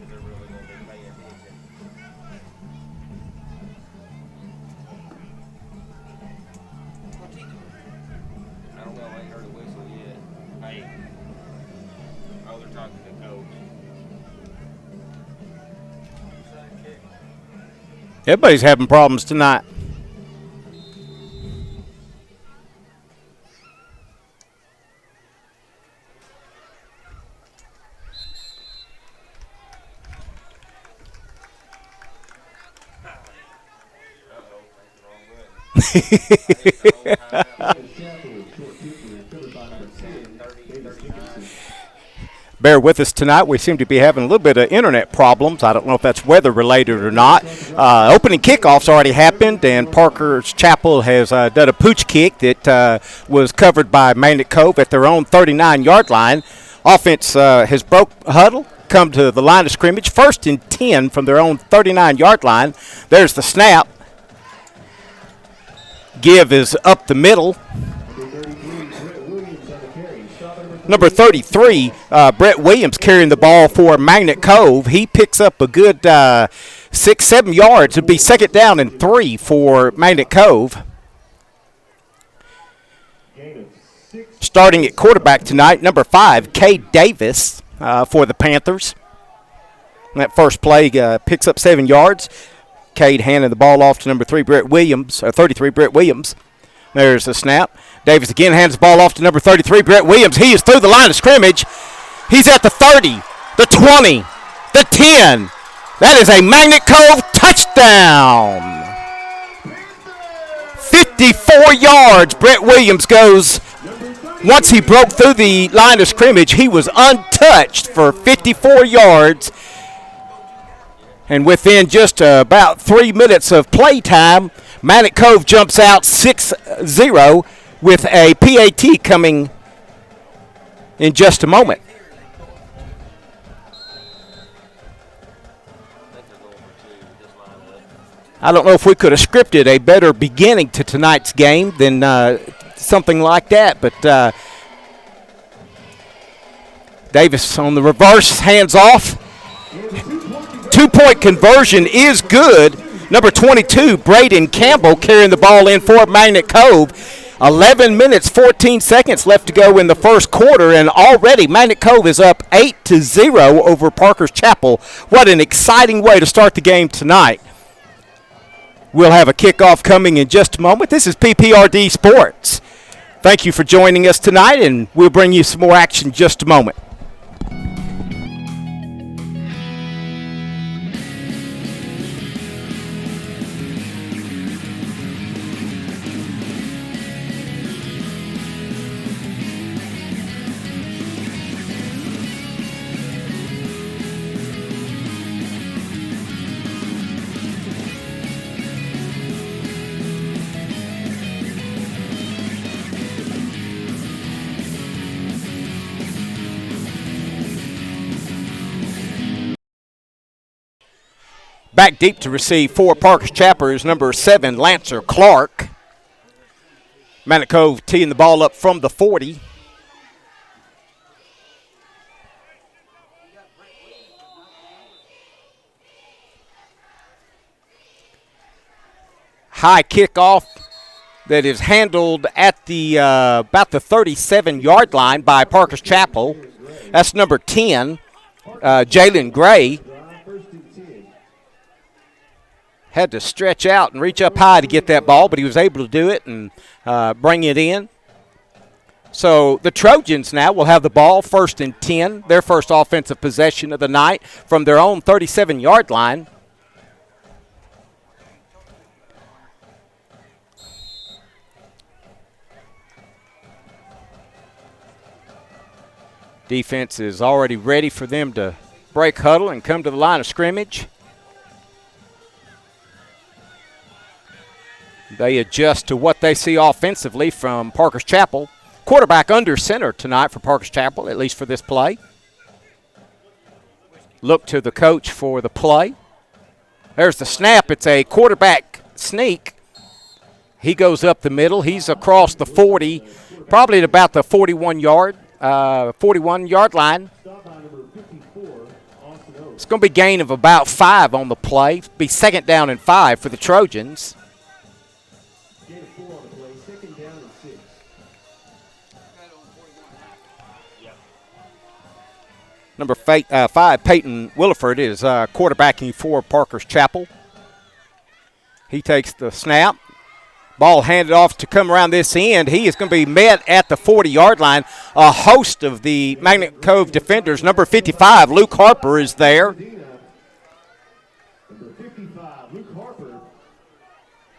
I don't know. I ain't heard a whistle yet. Hey. Oh, they're talking to Cove. Everybody's having problems tonight. Bear with us tonight. We seem to be having a little bit of internet problems. I don't know if that's weather related or not. Opening kickoff's already happened, and Parker's Chapel has done a pooch kick that was covered by Magnet Cove at their own 39-yard line. Offense has broke huddle, come to the line of scrimmage, 1st and 10 from their own 39-yard line. There's the snap. Give is up the middle. Number 33, Brett Williams carrying the ball for Magnet Cove. He picks up a good 6-7 yards. It'd be 2nd down and 3 for Magnet Cove. Starting at quarterback tonight, number 5, Cade Davis for the Panthers. That first play picks up 7 yards. Cade handing the ball off to number 3, Brett Williams, 33, Brett Williams. There's the snap. Davis again hands the ball off to number 33, Brett Williams. He is through the line of scrimmage. He's at the 30, the 20, the 10. That is a Magnet Cove touchdown. 54 yards. Brett Williams goes. Once he broke through the line of scrimmage, he was untouched for 54 yards. And within just about 3 minutes of play time, Magnet Cove jumps out 6-0 with a PAT coming in just a moment. I don't know if we could have scripted a better beginning to tonight's game than something like that, but Davis on the reverse, hands off. 2-point conversion is good. Number 22, Braden Campbell carrying the ball in for Magnet Cove. 11 minutes, 14 seconds left to go in the first quarter, and already Magnet Cove is up 8-0 over Parker's Chapel. What an exciting way to start the game tonight. We'll have a kickoff coming in just a moment. This is PPRD Sports. Thank you for joining us tonight, and we'll bring you some more action in just a moment. Back deep to receive for Parker's Chapel is number 7, Lancer Clark. Magnet Cove teeing the ball up from the 40. High kickoff that is handled at the about the 37-yard line by Parker's Chapel. That's number 10, Jalen Gray. Had to stretch out and reach up high to get that ball, but he was able to do it and bring it in. So the Trojans now will have the ball 1st and 10, their first offensive possession of the night from their own 37-yard line. Defense is already ready for them to break huddle and come to the line of scrimmage. They adjust to what they see offensively from Parker's Chapel. Quarterback under center tonight for Parker's Chapel, at least for this play. Look to the coach for the play. There's the snap. It's a quarterback sneak. He goes up the middle. He's across the 40, probably at about the 41-yard line. It's going to be gain of about 5 on the play. Be second down and 5 for the Trojans. Gain of 4 on the play, second down and 6. Number 5, Peyton Williford, is quarterbacking for Parker's Chapel. He takes the snap. Ball handed off to come around this end. He is going to be met at the 40-yard line. A host of the Magnet Cove defenders. Number 55, Luke Harper, is there. Number 55, Luke Harper.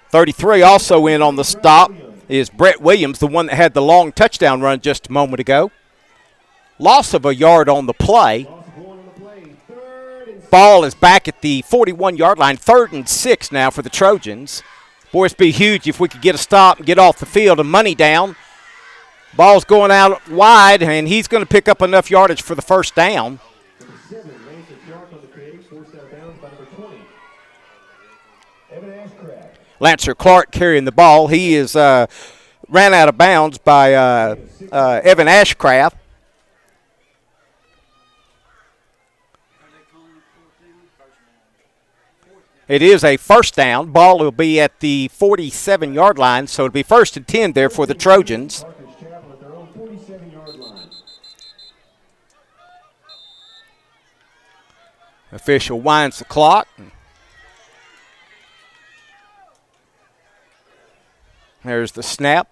33 also in on the stop is Brett Williams, the one that had the long touchdown run just a moment ago. Loss of a yard on the play. Ball is back at the 41-yard line. 3rd and 6 now for the Trojans. Boy, it'd be huge if we could get a stop and get off the field and money down. Ball's going out wide, and he's going to pick up enough yardage for the first down. Lancer Clark carrying the ball. He is ran out of bounds by Evan Ashcraft. It is a first down. Ball will be at the 47-yard line, so it'll be 1st and 10 there for the Trojans. Official winds the clock. There's the snap.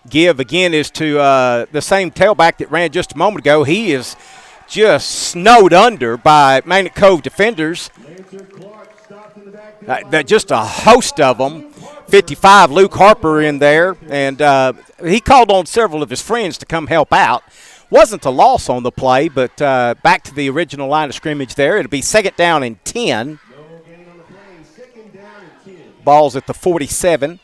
Give again is to the same tailback that ran just a moment ago. He is just snowed under by Magnet Cove defenders. Just a host of them. 55, Luke Harper in there, and he called on several of his friends to come help out. Wasn't a loss on the play, but back to the original line of scrimmage there. It'll be 2nd down and 10. Ball's at the 47.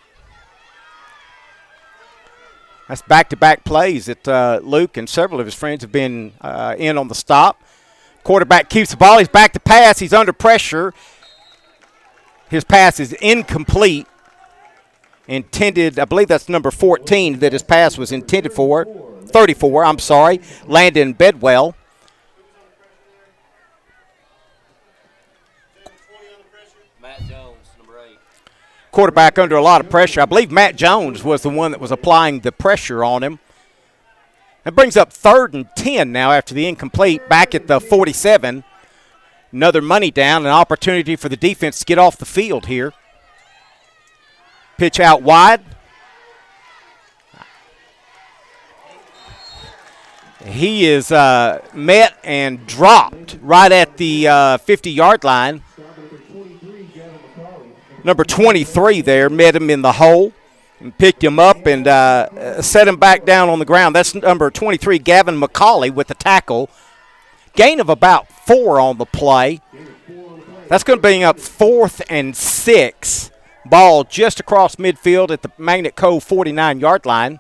That's back-to-back plays that Luke and several of his friends have been in on the stop. Quarterback keeps the ball. He's back to pass. He's under pressure. His pass is incomplete. Intended, I believe that's number 14 that his pass was intended for. 34, I'm sorry. Landon Bedwell. Matt Jones, number 8. Quarterback under a lot of pressure. I believe Matt Jones was the one that was applying the pressure on him. That brings up 3rd and 10 now after the incomplete. Back at the 47. Another money down, an opportunity for the defense to get off the field here. Pitch out wide. He is met and dropped right at the 50-yard line. Number 23 there met him in the hole and picked him up and set him back down on the ground. That's number 23, Gavin McCauley, with the tackle. Gain of about 4 on the play. That's going to bring up 4th and 6. Ball just across midfield at the Magnet Cove 49-yard line.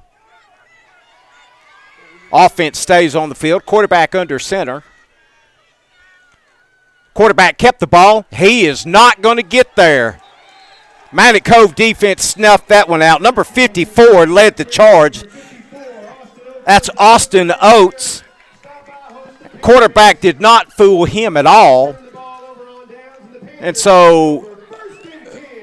Offense stays on the field. Quarterback under center. Quarterback kept the ball. He is not going to get there. Magnet Cove defense snuffed that one out. Number 54 led the charge. That's Austin Oates. Quarterback did not fool him at all. And so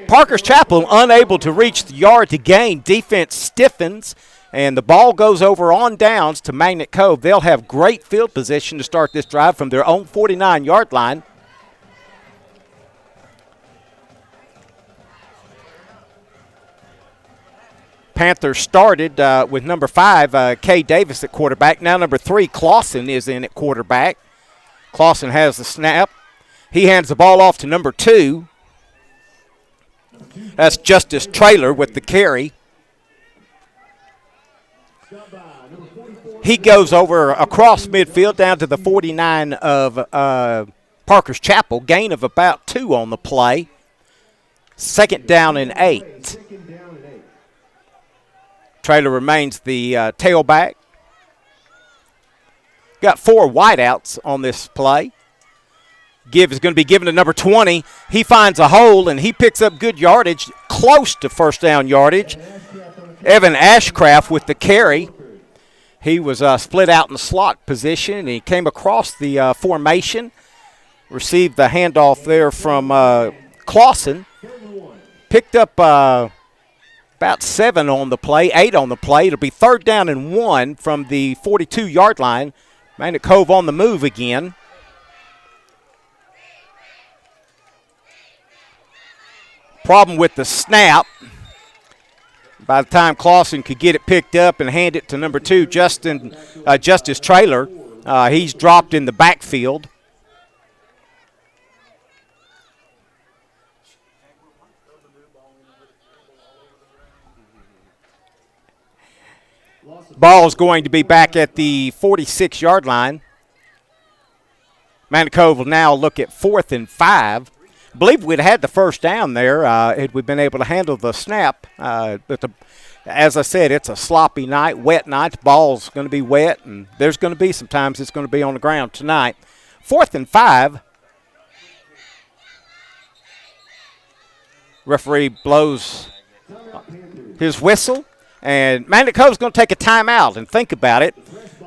Parker's Chapel unable to reach the yard to gain. Defense stiffens, and the ball goes over on downs to Magnet Cove. They'll have great field position to start this drive from their own 49-yard line. Panthers started with number 5, Kay Davis at quarterback. Now number 3, Clausen, is in at quarterback. Clausen has the snap. He hands the ball off to number 2. That's Justice Traylor with the carry. He goes over across midfield down to the 49 of Parker's Chapel. Gain of about 2 on the play. 2nd down and 8. Traylor remains the tailback. Got 4 wideouts on this play. Give is going to be given to number 20. He finds a hole, and he picks up good yardage, close to first down yardage. Evan Ashcraft with the carry. He was split out in the slot position, and he came across the formation. Received the handoff there from Clausen. Picked up about 7 on the play, 8 on the play. It'll be 3rd down and 1 from the 42-yard line. Magnet Cove on the move again. Problem with the snap. By the time Clausen could get it picked up and hand it to number 2, Justice Traylor, he's dropped in the backfield. Ball's going to be back at the 46-yard line. Magnet Cove will now look at 4th and 5. I believe we'd had the first down there had we been able to handle the snap. But as I said, it's a sloppy night, wet night. The ball's going to be wet, and there's going to be sometimes it's going to be on the ground tonight. 4th and 5. Referee blows his whistle, and Magnet Cove's going to take a timeout and think about it.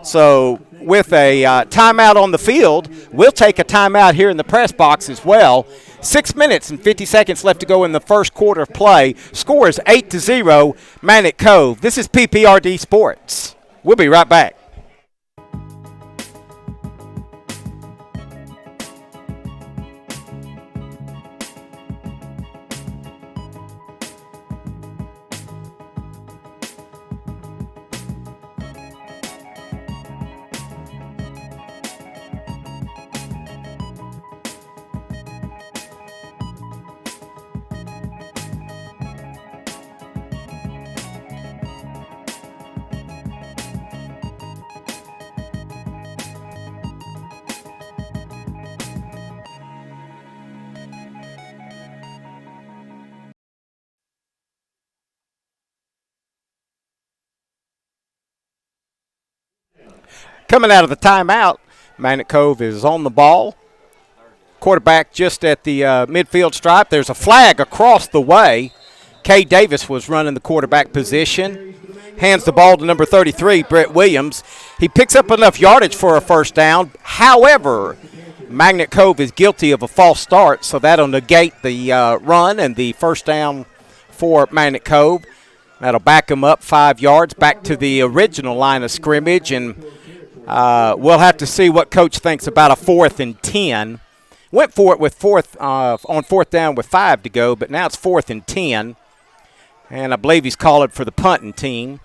So with a timeout on the field, we'll take a timeout here in the press box as well. 6 minutes and 50 seconds left to go in the first quarter of play. Score is 8-0, Magnet Cove. This is PPRD Sports. We'll be right back. Coming out of the timeout, Magnet Cove is on the ball. Quarterback just at the midfield stripe. There's a flag across the way. Kay Davis was running the quarterback position. Hands the ball to number 33, Brett Williams. He picks up enough yardage for a first down. However, Magnet Cove is guilty of a false start, so that'll negate the run and the first down for Magnet Cove. That'll back him up 5 yards back to the original line of scrimmage, and we'll have to see what Coach thinks about a 4th and 10. Went for it with on 4th down with 5 to go, but now it's 4th and 10. And I believe he's calling for the punting team.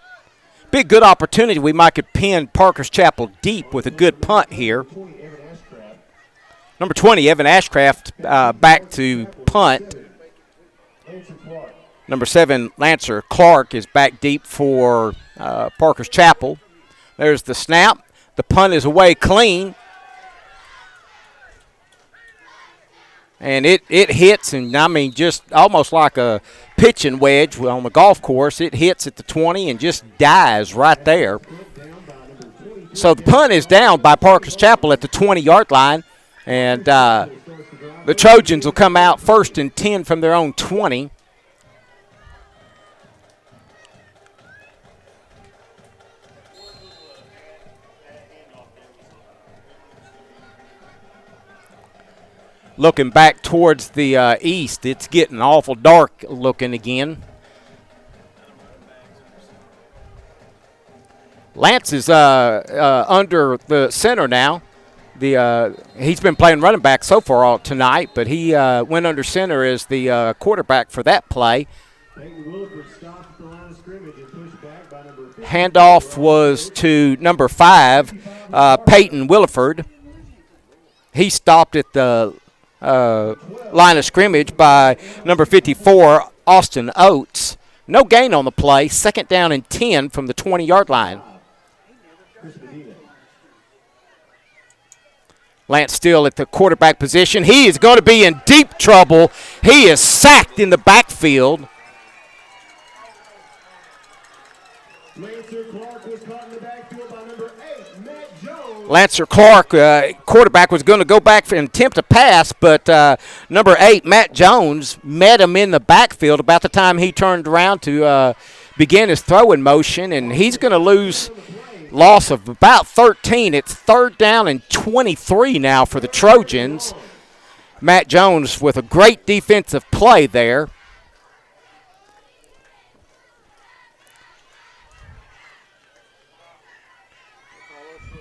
Be a good opportunity. We might could pin Parker's Chapel deep with a good punt here. Number 20, Evan Ashcraft, back to punt. Number 7, Lancer Clark is back deep for Parker's Chapel. There's the snap. The punt is away clean. And it hits, and I mean just almost like a pitching wedge on the golf course. It hits at the 20 and just dies right there. So the punt is down by Parker's Chapel at the 20-yard line. And the Trojans will come out 1st and 10 from their own 20. Looking back towards the east, it's getting awful dark looking again. Lance is under the center now. He's been playing running back so far all tonight, but he went under center as the quarterback for that play. Handoff was to number 5, Peyton Williford. He stopped at the line of scrimmage by number 54, Austin Oates. No gain on the play. 2nd down and 10 from the 20-yard line. Lance still at the quarterback position. He is going to be in deep trouble. He is sacked in the backfield. Lancer Clark, quarterback, was going to go back and attempt a pass, but number 8, Matt Jones, met him in the backfield about the time he turned around to begin his throwing motion, and he's going to lose loss of about 13. It's 3rd down and 23 now for the Trojans. Matt Jones with a great defensive play there.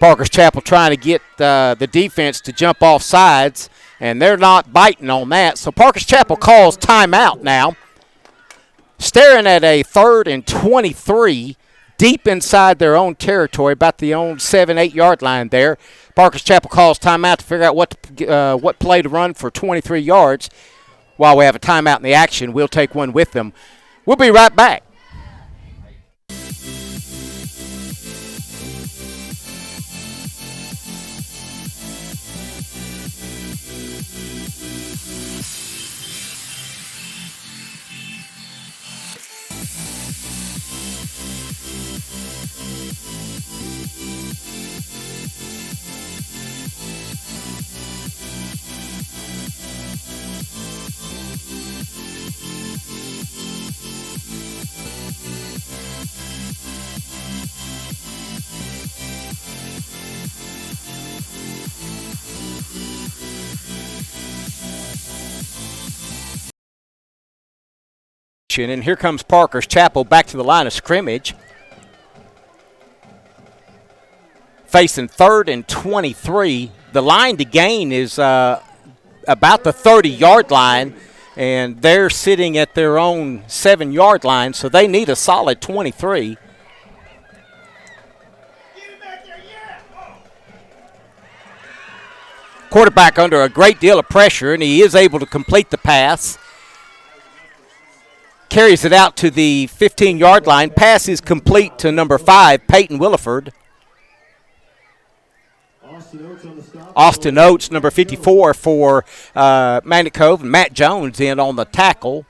Parker's Chapel trying to get the defense to jump off sides, and they're not biting on that. So Parker's Chapel calls timeout now. Staring at a 3rd and 23 deep inside their own territory, about the own 7-8 yard line there. Parker's Chapel calls timeout to figure out what play to run for 23 yards. While we have a timeout in the action, we'll take one with them. We'll be right back. And here comes Parker's Chapel back to the line of scrimmage. Facing 3rd and 23. The line to gain is about the 30-yard line, and they're sitting at their own 7-yard line, so they need a solid 23. Quarterback under a great deal of pressure, and he is able to complete the pass. Carries it out to the 15-yard line. Pass is complete to number 5, Peyton Williford. Austin Oates, number 54 for Magnet Cove, and Matt Jones in on the tackle.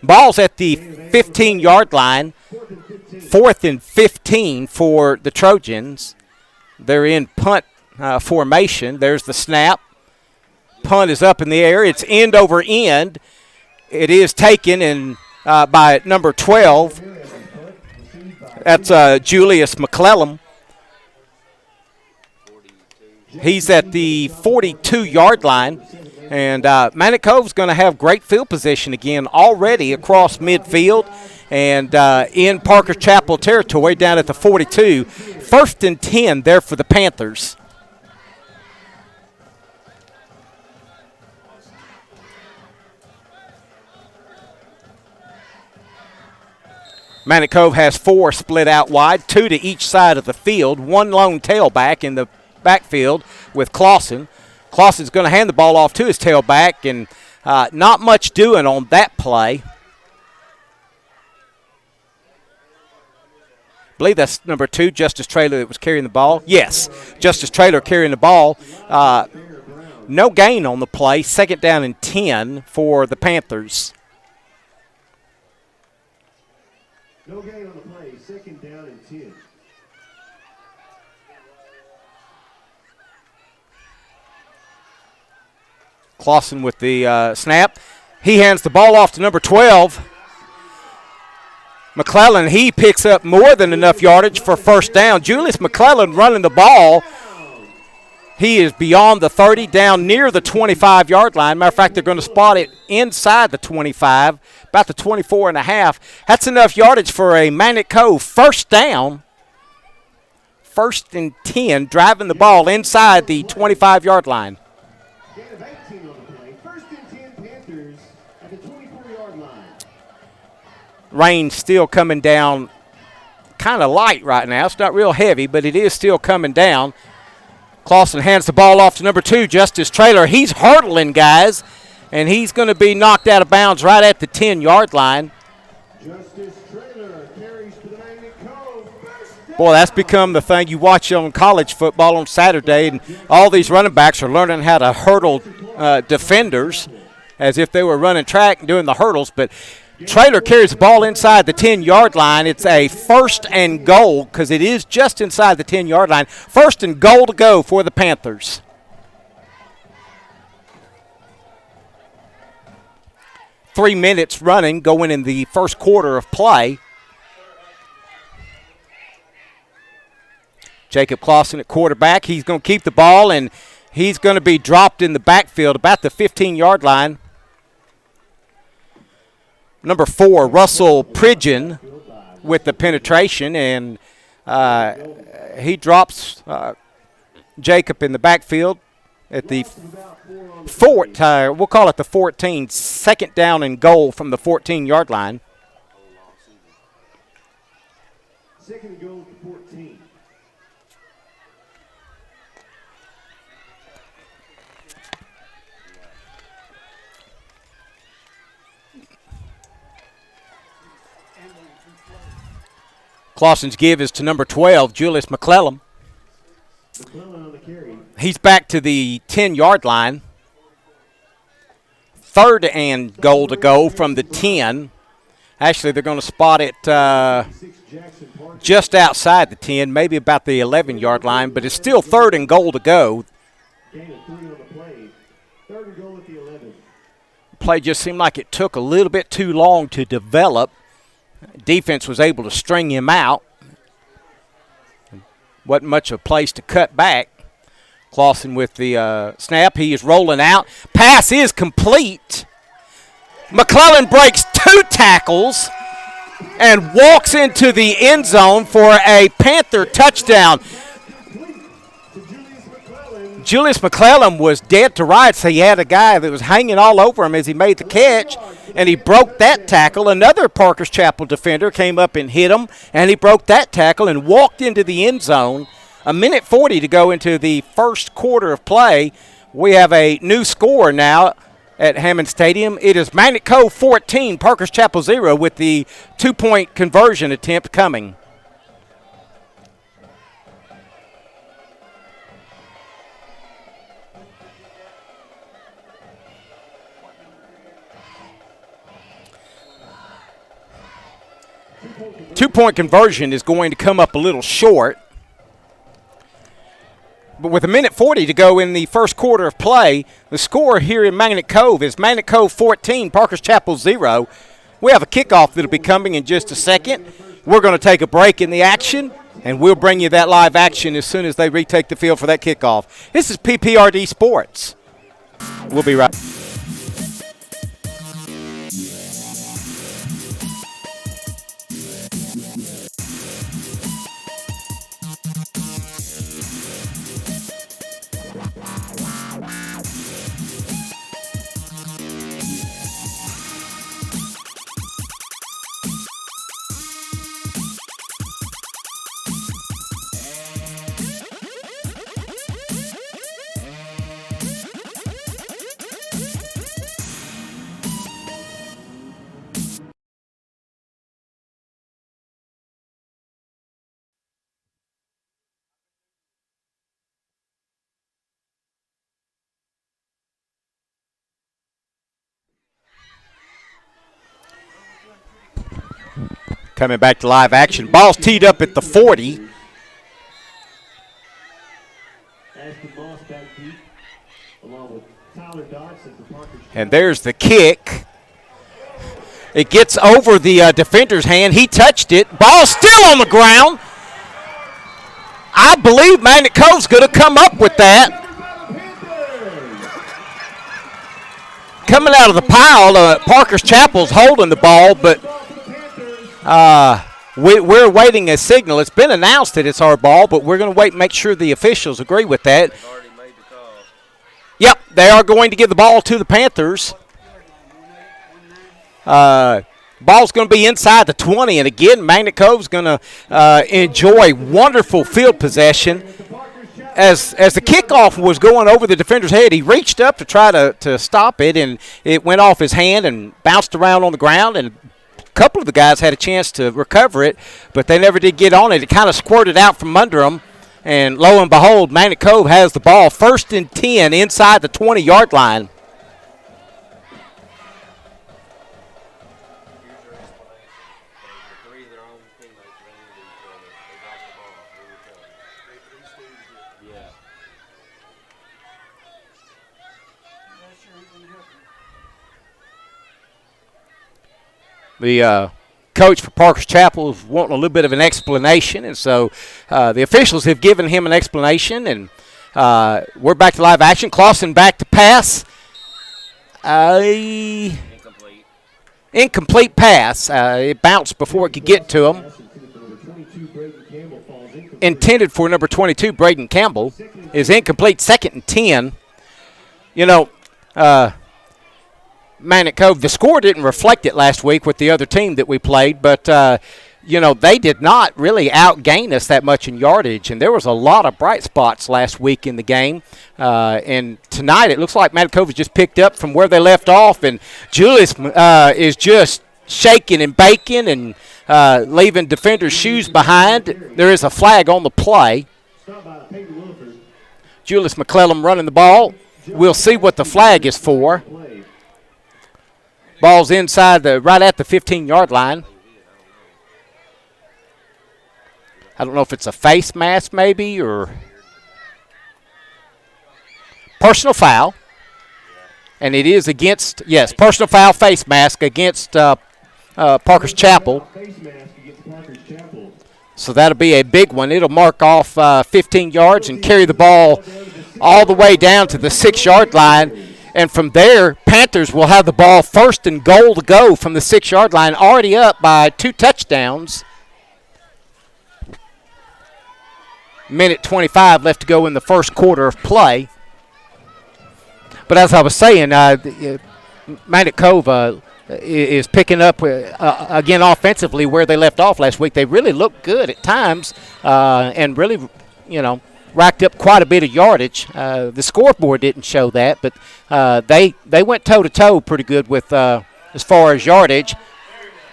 Ball's at the 15-yard line. 4th and 15 for the Trojans. They're in punt formation. There's the snap. Punt is up in the air. It's end over end. It is taken and by number 12. That's Julius McClellan. He's at the 42-yard line. And Magnet Cove's going to have great field position again already across midfield and in Parker Chapel territory down at the 42. 1st and 10 there for the Panthers. Magnet Cove has 4 split out wide, 2 to each side of the field, 1 lone tailback in the backfield with Clausen. Clausen's going to hand the ball off to his tailback, and not much doing on that play. I believe that's number 2, Justice Traylor, that was carrying the ball. Yes, Justice Traylor carrying the ball. No gain on the play, 2nd down and 10 for the Panthers. No gain on the play, 2nd down and 10. Clausen with the snap. He hands the ball off to number 12. McClellan, he picks up more than enough yardage for 1st down. Julius McClellan running the ball. He is beyond the 30, down near the 25-yard line. Matter of fact, they're going to spot it inside the 25, about the 24 and a half. That's enough yardage for a Magnet Cove 1st down. 1st and 10, driving the ball inside the 25-yard line. Gain of 18 on the play. 1st and 10 Panthers at the 24-yard line. Rain still coming down kind of light right now. It's not real heavy, but it is still coming down. Clausen hands the ball off to number 2, Justice Traylor. He's hurdling, guys, and he's going to be knocked out of bounds right at the 10-yard line. Justice Traylor carries to the Magnet Cove. Boy, that's become the thing you watch on college football on Saturday, and all these running backs are learning how to hurdle defenders as if they were running track and doing the hurdles. But Traylor carries the ball inside the 10-yard line. It's a 1st and goal because it is just inside the 10-yard line. 1st and goal to go for the Panthers. Three minutes running going in the first quarter of play. Jacob Clausen at quarterback. He's going to keep the ball, and He's going to be dropped in the backfield about the 15-yard line. Number 4, Russell Pridgeon with the penetration, and he drops Jacob in the backfield at the we'll call it the 14, second down and goal from the 14-yard line. Second goal to 14. Clausen's give is to number 12, Julius McClellan. McClellan on the carry. He's back to the 10-yard line. Third and goal to go from the 10. Actually, they're going to spot it just outside the 10, maybe about the 11-yard line, but it's still third and goal to go. Gain of 3 on the play. Third and goal at the 11. Play just seemed like it took a little bit too long to develop. Defense was able to string him out. Wasn't much of a place to cut back. Clausen with the snap. He is rolling out. Pass is complete. McClellan breaks 2 tackles and walks into the end zone for a Panther touchdown. Julius McClellan was dead to rights. He had a guy that was hanging all over him as he made the catch, and he broke that tackle. Another Parker's Chapel defender came up and hit him, and he broke that tackle and walked into the end zone. 1:40 to go into the first quarter of play. We have a new score now at Hammond Stadium. It is Magnet Cove 14, Parker's Chapel 0, with the 2-point conversion attempt coming. Two-point conversion is going to come up a little short. But with 1:40 to go in the first quarter of play, the score here in Magnet Cove is Magnet Cove 14, Parker's Chapel 0. We have a kickoff that will be coming in just a second. We're going to take a break in the action, and we'll bring you that live action as soon as they retake the field for that kickoff. This is PPRD Sports. We'll be right back. Coming back to live action. Ball's teed up at the 40. And there's the kick. It gets over the defender's hand. He touched it. Ball still on the ground. I believe Magnet Cove's going to come up with that. Coming out of the pile, Parker's Chapel's holding the ball, but we're waiting a signal. It's been announced that it's our ball, but we're going to wait and make sure the officials agree with that. Yep, they are going to give the ball to the Panthers. Ball's going to be inside the 20, and again, Magnet Cove's going to enjoy wonderful field possession. As the kickoff was going over the defender's head, he reached up to try to stop it, and it went off his hand and bounced around on the ground, and a couple of the guys had a chance to recover it, but they never did get on it. It kind of squirted out from under them, and lo and behold, Magnet Cove has the ball, 1st and 10 inside the 20-yard line. The coach for Parker's Chapel is wanting a little bit of an explanation, and so the officials have given him an explanation, and We're back to live action. Clausen back to pass. Incomplete. Incomplete pass. It bounced before it could get to him. Intended for number 22, Braden Campbell, is incomplete. 2nd and 10. You know, Magnet Cove, the score didn't reflect it last week with the other team that we played, but, you know, they did not really outgain us that much in yardage, and there was a lot of bright spots last week in the game. And tonight it looks like Magnet Cove has just picked up from where they left off, and Julius is just shaking and baking and leaving defenders' shoes behind. There is a flag on the play. Julius McClellan running the ball. We'll see what the flag is for. Ball's inside right at the 15-yard line. I don't know if it's a face mask maybe or personal foul. And it is against, yes, personal foul face mask against Parker's Chapel. So that'll be a big one. It'll mark off 15 yards and carry the ball all the way down to the 6-yard line. And from there, Panthers will have the ball 1st and goal to go from the 6-yard line, already up by 2 touchdowns. Minute 25 left to go in the first quarter of play. But as I was saying, Magnet Cove is picking up again offensively where they left off last week. They really looked good at times and really, you know, racked up quite a bit of yardage. The scoreboard didn't show that, but they went toe-to-toe pretty good with as far as yardage.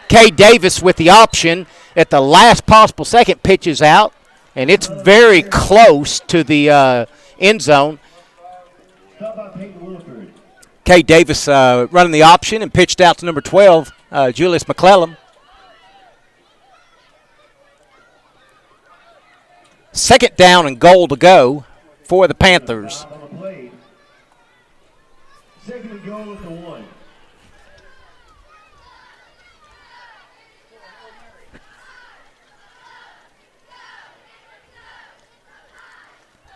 Kay Davis with the option at the last possible second pitches out, and it's very close to the end zone. Kay Davis running the option and pitched out to number 12, Julius McClellan. 2nd down and goal to go for the Panthers. 2nd and goal at the 1.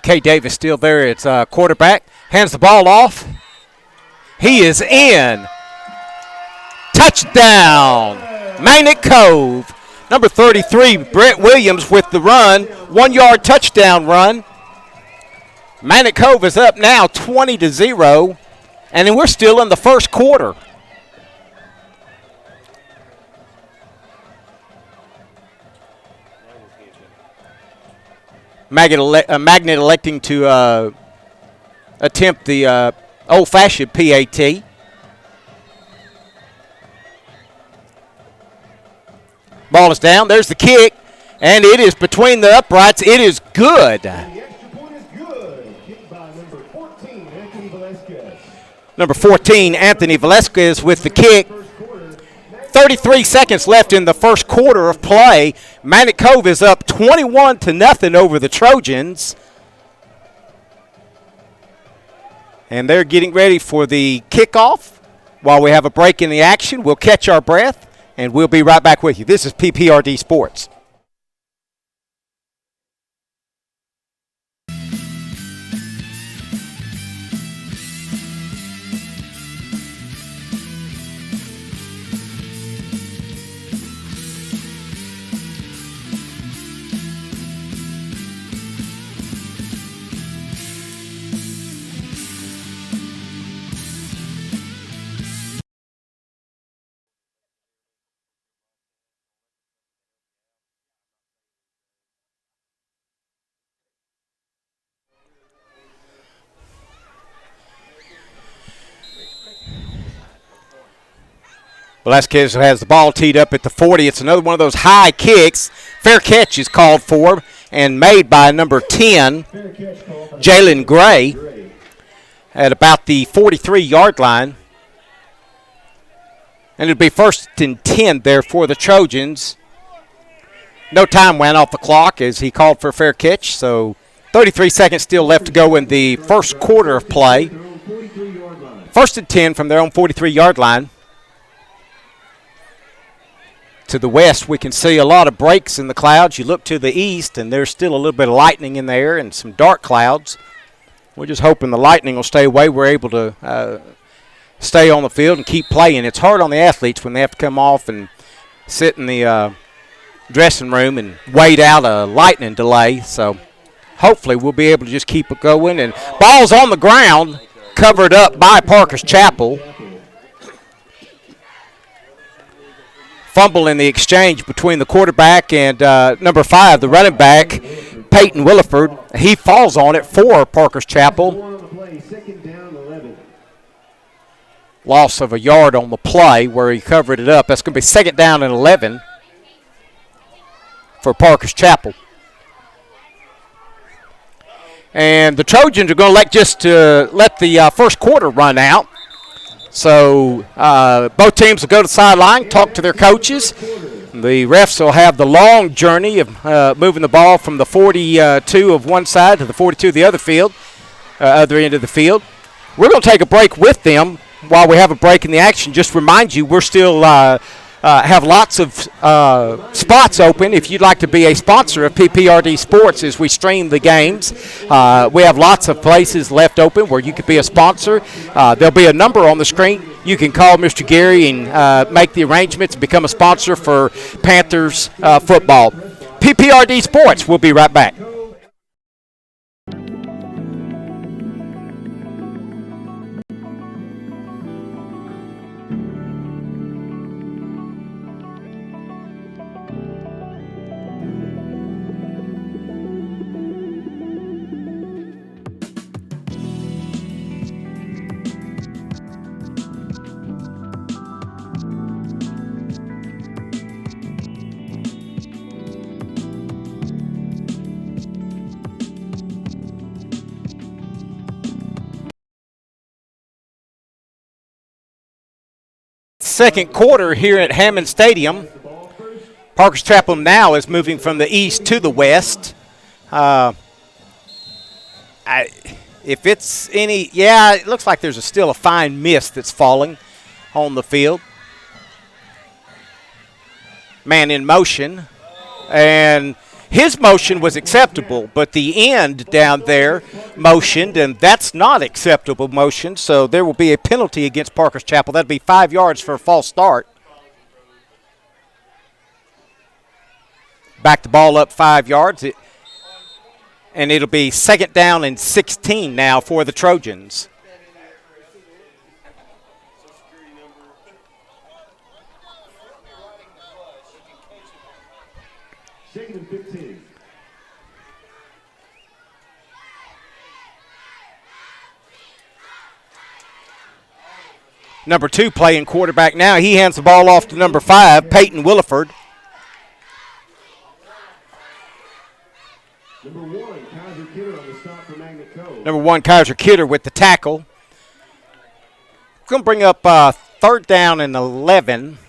Kay Davis still there. It's quarterback. Hands the ball off. He is in. Touchdown. Magnet Cove. Number 33, Brett Williams with the run. 1-yard touchdown run. Magnet Cove is up now 20-0. And then we're still in the first quarter. Magnet electing to attempt the old-fashioned PAT. Ball is down. There's the kick, and it is between the uprights. It is good. And the extra point is good. Kicked by number 14, Anthony Velasquez. Number 14, Anthony Velasquez with the kick. 33 seconds left in the first quarter of play. Magnet Cove is up 21-0 over the Trojans. And they're getting ready for the kickoff. While we have a break in the action, we'll catch our breath, and we'll be right back with you. This is PPRD Sports. Velasquez has the ball teed up at the 40. It's another one of those high kicks. Fair catch is called for and made by number 10, Jalen Gray, at about the 43-yard line. And it'll be 1st and 10 there for the Trojans. No time went off the clock as he called for a fair catch, so 33 seconds still left to go in the first quarter of play. 1st and 10 from their own 43-yard line. To the west, we can see a lot of breaks in the clouds. You look to the east, and there's still a little bit of lightning in the air and some dark clouds. We're just hoping the Lightning will stay away. We're able to stay on the field and keep playing. It's hard on the athletes when they have to come off and sit in the dressing room and wait out a lightning delay. So hopefully we'll be able to just keep it going. And ball's on the ground, covered up by Parker's Chapel. Fumble in the exchange between the quarterback and number 5, the running back, Peyton Williford. He falls on it for Parker's Chapel. Loss of a yard on the play where he covered it up. That's going to be 2nd down and 11 for Parker's Chapel. And the Trojans are going to let the first quarter run out. So both teams will go to the sideline, talk to their coaches. The refs will have the long journey of moving the ball from the 42 of one side to the 42 of the other end of the field. We're going to take a break with them while we have a break in the action. Just remind you, we're still have lots of spots open if you'd like to be a sponsor of PPRD Sports as we stream the games. We have lots of places left open where you could be a sponsor. There'll be a number on the screen. You can call Mr. Gary and make the arrangements and become a sponsor for Panthers football. PPRD Sports. We'll be right back. Second quarter here at Hammond Stadium. Parker's Chapel now is moving from the east to the west. If it's any, yeah, it looks like there's still a fine mist that's falling on the field. Man in motion, and his motion was acceptable, but the end down there motioned, and that's not acceptable motion, so there will be a penalty against Parker's Chapel. That'd be 5 yards for a false start. Back the ball up 5 yards, and it'll be 2nd down and 16 now for the Trojans. Second and 15. Number 2 playing quarterback now. He hands the ball off to number 5, Peyton Williford. Number 1, Kaiser Kidder on the stop for Magnet Cove. Number 1, Kaiser Kidder with the tackle. Going to bring up 3rd down and 11.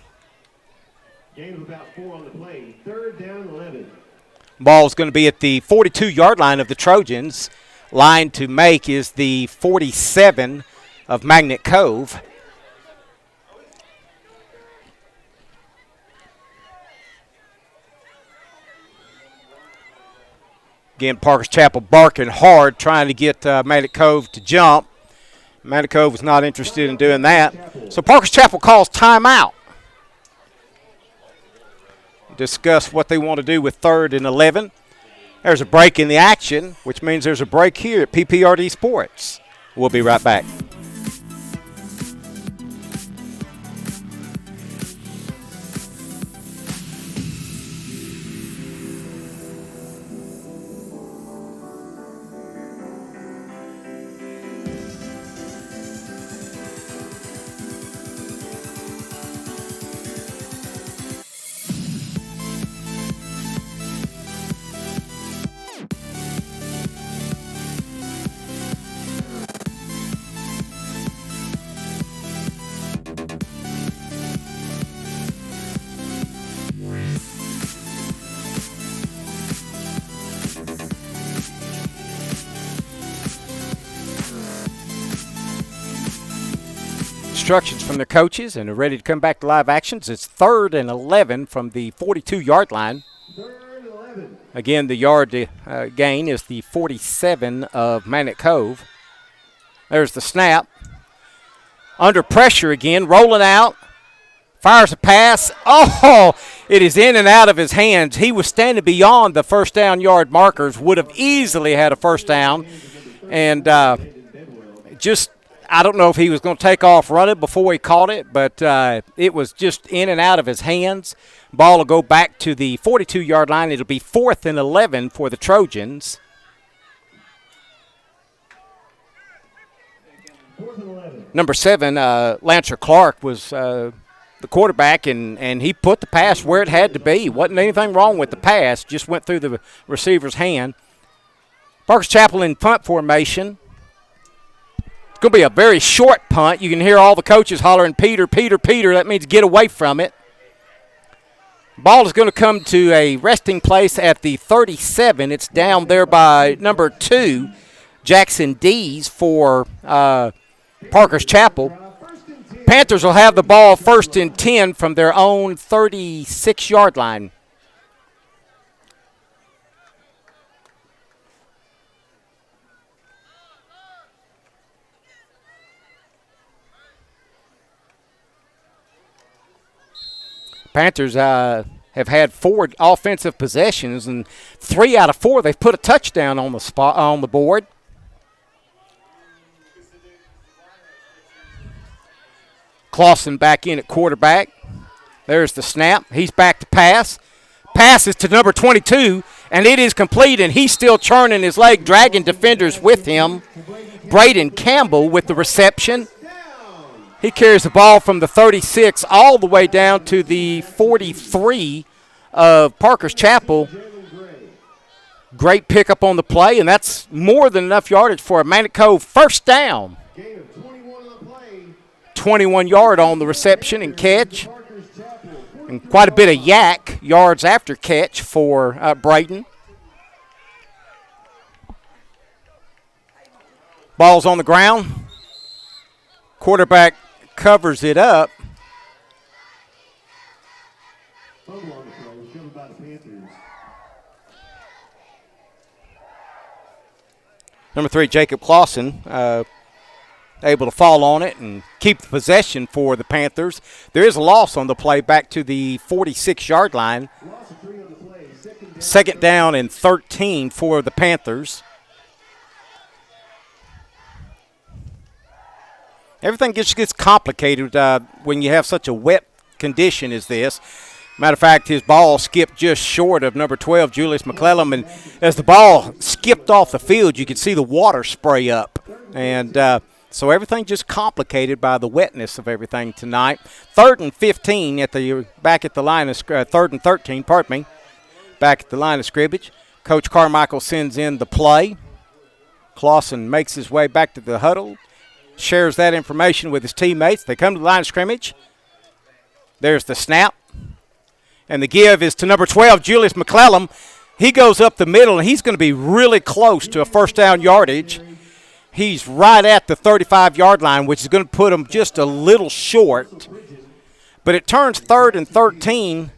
Game of about 4 on the play. 3rd down, 11. Ball's going to be at the 42-yard line of the Trojans. Line to make is the 47 of Magnet Cove. Again, Parker's Chapel barking hard, trying to get Magnet Cove to jump. Magnet Cove was not interested in doing that. So Parker's Chapel calls timeout. Discuss what they want to do with 3rd and 11. There's a break in the action, which means there's a break here at PPRD Sports. We'll be right back. Instructions from the coaches, and they're ready to come back to live actions. It's 3rd and 11 from the 42-yard line. 3rd and 11. Again, the yard gain is the 47 of Magnet Cove. There's the snap. Under pressure again, rolling out. Fires a pass. Oh, it is in and out of his hands. He was standing beyond the first down yard markers, would have easily had a first down. And just, I don't know if he was going to take off running before he caught it, but it was just in and out of his hands. Ball will go back to the 42-yard line. It'll be 4th and 11 for the Trojans. Number 7, Lancer Clark was the quarterback, and he put the pass where it had to be. Wasn't anything wrong with the pass, just went through the receiver's hand. Parkers Chapel in punt formation. It's going to be a very short punt. You can hear all the coaches hollering, Peter, Peter, Peter. That means get away from it. Ball is going to come to a resting place at the 37. It's down there by number 2, Jackson Dees for Parkers Chapel. Panthers will have the ball 1st and 10 from their own 36-yard line. Panthers have had 4 offensive possessions, and 3 out of 4 they've put a touchdown on the board. Clausen back in at quarterback. There's the snap. He's back to pass. Passes to number 22, and it is complete, and he's still churning his leg, dragging defenders with him. Braden Campbell with the reception. He carries the ball from the 36 all the way down to the 43 of Parkers Chapel. Great pickup on the play, and that's more than enough yardage for a Magnet Cove first down. 21-yard on the reception and catch. And quite a bit of yak yards after catch for Braden. Ball's on the ground. Quarterback covers it up. Number 3, Jacob Clausen, able to fall on it and keep the possession for the Panthers. There is a loss on the play back to the 46-yard line. 2nd down and 13 for the Panthers. Everything gets complicated when you have such a wet condition as this. Matter of fact, his ball skipped just short of number 12, Julius McClellan, and as the ball skipped off the field, you could see the water spray up. And so everything just complicated by the wetness of everything tonight. 3rd and 15 back at the line of 3rd and 13, pardon me, back at the line of scrimmage. Coach Carmichael sends in the play. Clausen makes his way back to the huddle, shares that information with his teammates. They come to the line of scrimmage. There's the snap. And the give is to number 12, Julius McClellan. He goes up the middle, and he's going to be really close to a first down yardage. He's right at the 35-yard line, which is going to put him just a little short. But it turns 3rd and 13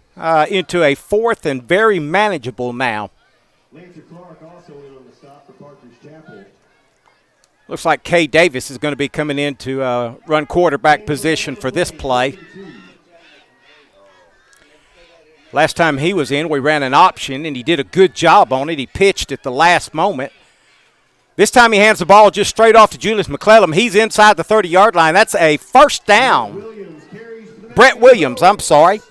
into a 4th and very manageable now. Looks like Kay Davis is going to be coming in to run quarterback position for this play. Last time he was in, we ran an option, and he did a good job on it. He pitched at the last moment. This time he hands the ball just straight off to Julius McClellan. He's inside the 30-yard line. That's a first down. Brett Williams, I'm sorry.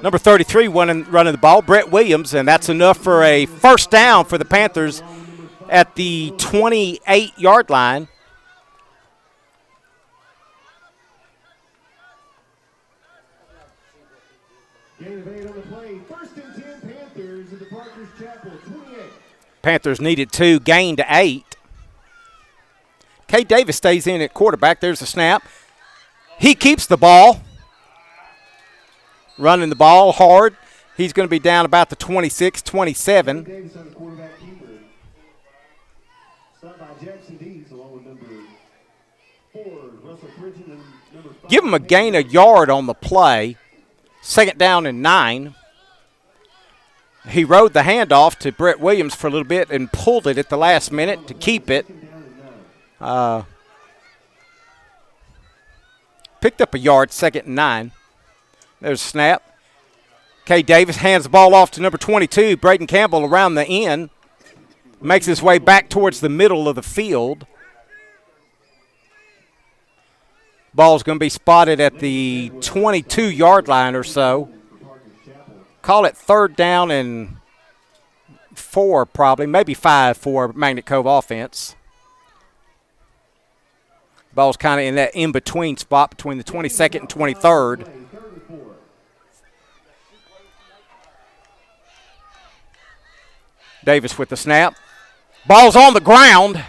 Number 33 running the ball, Brett Williams, and that's enough for a first down for the Panthers at the 28-yard line. Gain of 8 on the play. 1st and 10 Panthers at the Parkers Chapel 28. Panthers needed 2, gained 8. Kay Davis stays in at quarterback. There's the snap. He keeps the ball. Running the ball hard. He's going to be down about the 26, 27. Davis on the quarterback keeper. Stopped by Jackson Dees along with number 4, Russell Bridget, and number 5. Give him a gain a yard on the play. 2nd down and 9. He rode the handoff to Brett Williams for a little bit and pulled it at the last minute to keep it. Picked up a yard, 2nd and 9. There's a snap. K. Davis hands the ball off to number 22, Braden Campbell, around the end. Makes his way back towards the middle of the field. Ball's going to be spotted at the 22-yard line or so. Call it 3rd down and 4 probably, maybe 5 for Magnet Cove offense. Ball's kind of in that in-between spot between the 22nd and 23rd. Davis with the snap. Ball's on the ground. No,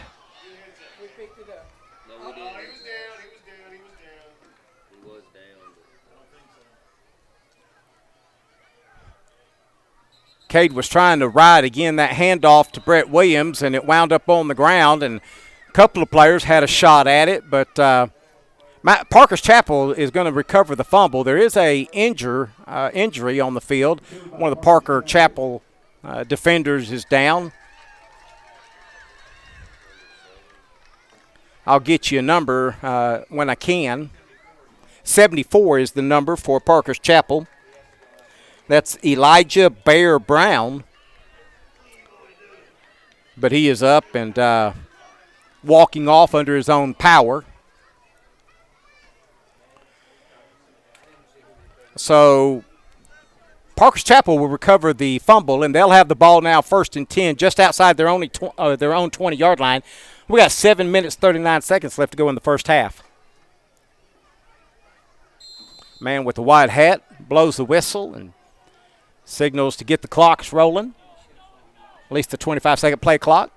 we didn't. He was down. Cade was trying to ride again that handoff to Brett Williams, and it wound up on the ground, and a couple of players had a shot at it, but Parker's Chapel is going to recover the fumble. There is a injury on the field. One of the Parker Chapel defenders is down. I'll get you a number when I can. 74 is the number for Parker's Chapel. That's Elijah Bear Brown. But he is up and walking off under his own power. So Parker's Chapel will recover the fumble, and they'll have the ball now 1st and 10 just outside their own 20-yard line. We got 7 minutes, 39 seconds left to go in the first half. Man with the white hat blows the whistle and signals to get the clocks rolling, at least the 25-second play clock.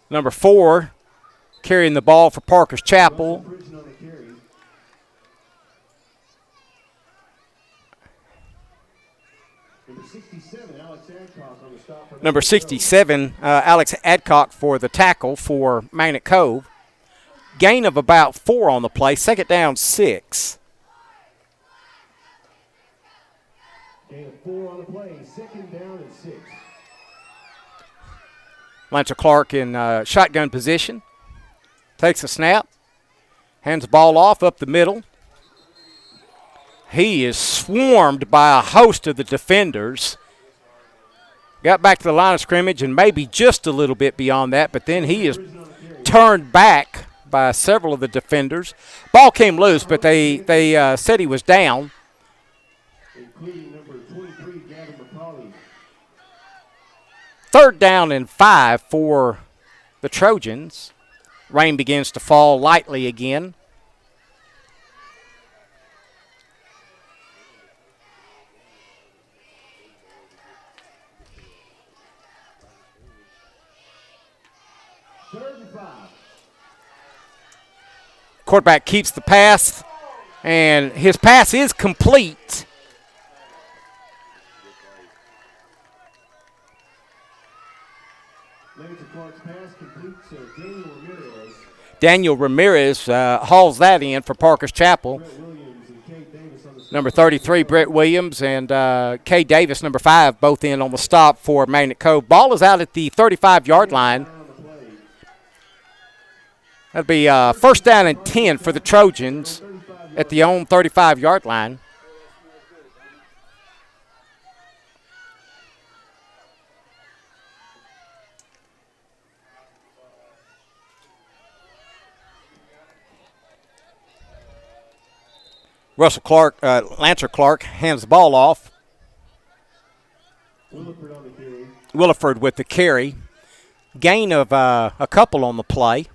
Number 4 carrying the ball for Parker's Chapel. Number 67, Alex Adcock for the tackle for Magnet Cove. Gain of about 4 on the play. 2nd down, 6. Gain of 4 on the play. 2nd down and 6. Lancer Clark in shotgun position. Takes a snap. Hands the ball off up the middle. He is swarmed by a host of the defenders. Got back to the line of scrimmage and maybe just a little bit beyond that, but then he is turned back by several of the defenders. Ball came loose, but they said he was down. Including number 23, Gavin McCauley. 3rd down and 5 for the Trojans. Rain begins to fall lightly again. Quarterback keeps the pass, and his pass is complete. Daniel Ramirez hauls that in for Parker's Chapel. Number 33, Brett Williams, and K. Davis, number 5, both in on the stop for Magnet Cove. Ball is out at the 35-yard line. That'll be 1st down and 10 for the Trojans at the own 35-yard line. Lancer Clark hands the ball off. Williford with the carry. Gain of a couple on the play.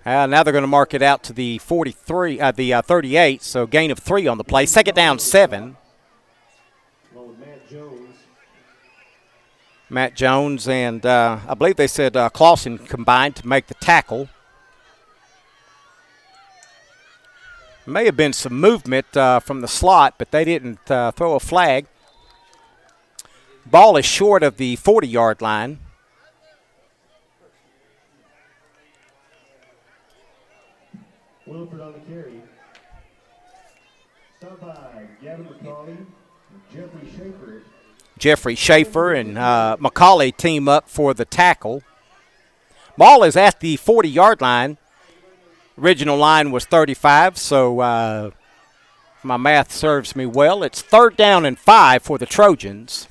Now they're going to mark it out to the 38, so gain of 3 on the play. 2nd down, 7. Matt Jones and I believe they said Clausen combined to make the tackle. May have been some movement from the slot, but they didn't throw a flag. Ball is short of the 40-yard line. Wilford on the carry. Stop by Gavin McCauley, Jeffrey Schaefer. Jeffrey Schaefer and McCauley team up for the tackle. Ball is at the 40-yard line. Original line was 35, so if my math serves me well, it's 3rd down and 5 for the Trojans.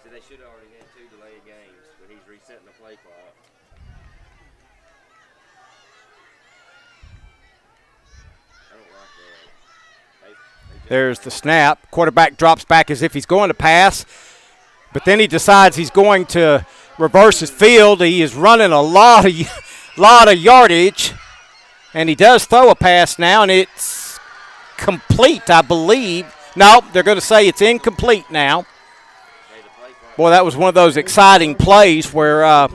They should have already had 2 delayed games, but he's resetting the play clock. I don't like that. There's the snap. Quarterback drops back as if he's going to pass, but then he decides he's going to reverse his field. He is running a lot of yardage, and he does throw a pass now, and it's complete, I believe. No, they're going to say it's incomplete now. Boy, that was one of those exciting plays where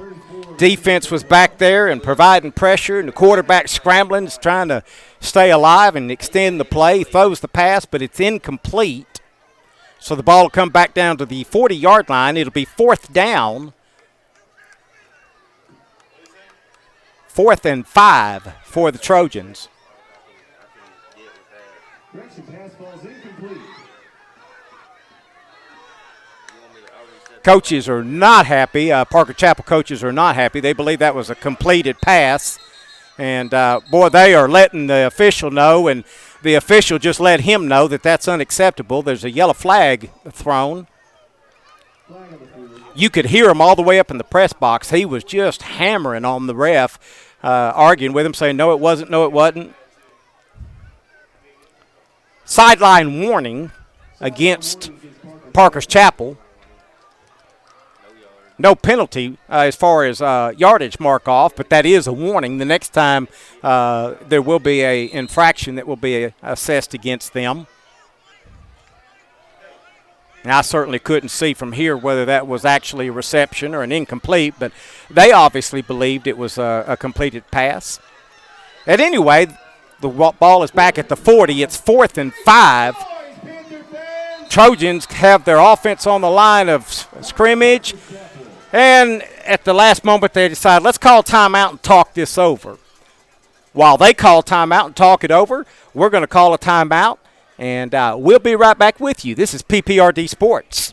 defense was back there and providing pressure, and the quarterback scrambling, trying to stay alive and extend the play. He throws the pass, but it's incomplete. So the ball will come back down to the 40-yard line. It'll be 4th down. 4th and 5 for the Trojans. Pass ball's incomplete. Coaches are not happy. Parker Chapel coaches are not happy. They believe that was a completed pass. And, boy, they are letting the official know, and the official just let him know that that's unacceptable. There's a yellow flag thrown. You could hear him all the way up in the press box. He was just hammering on the ref, arguing with him, saying, no, it wasn't, no, it wasn't. Sideline warning against Parker's Chapel. No penalty as far as yardage mark off, but that is a warning. The next time there will be an infraction that will be assessed against them. Now, I certainly couldn't see from here whether that was actually a reception or an incomplete, but they obviously believed it was a completed pass. At any rate, the ball is back at the 40. It's 4th and 5. Trojans have their offense on the line of scrimmage. And at the last moment, they decide, let's call timeout and talk this over. While they call timeout and talk it over, we're going to call a timeout, and we'll be right back with you. This is PPRD Sports.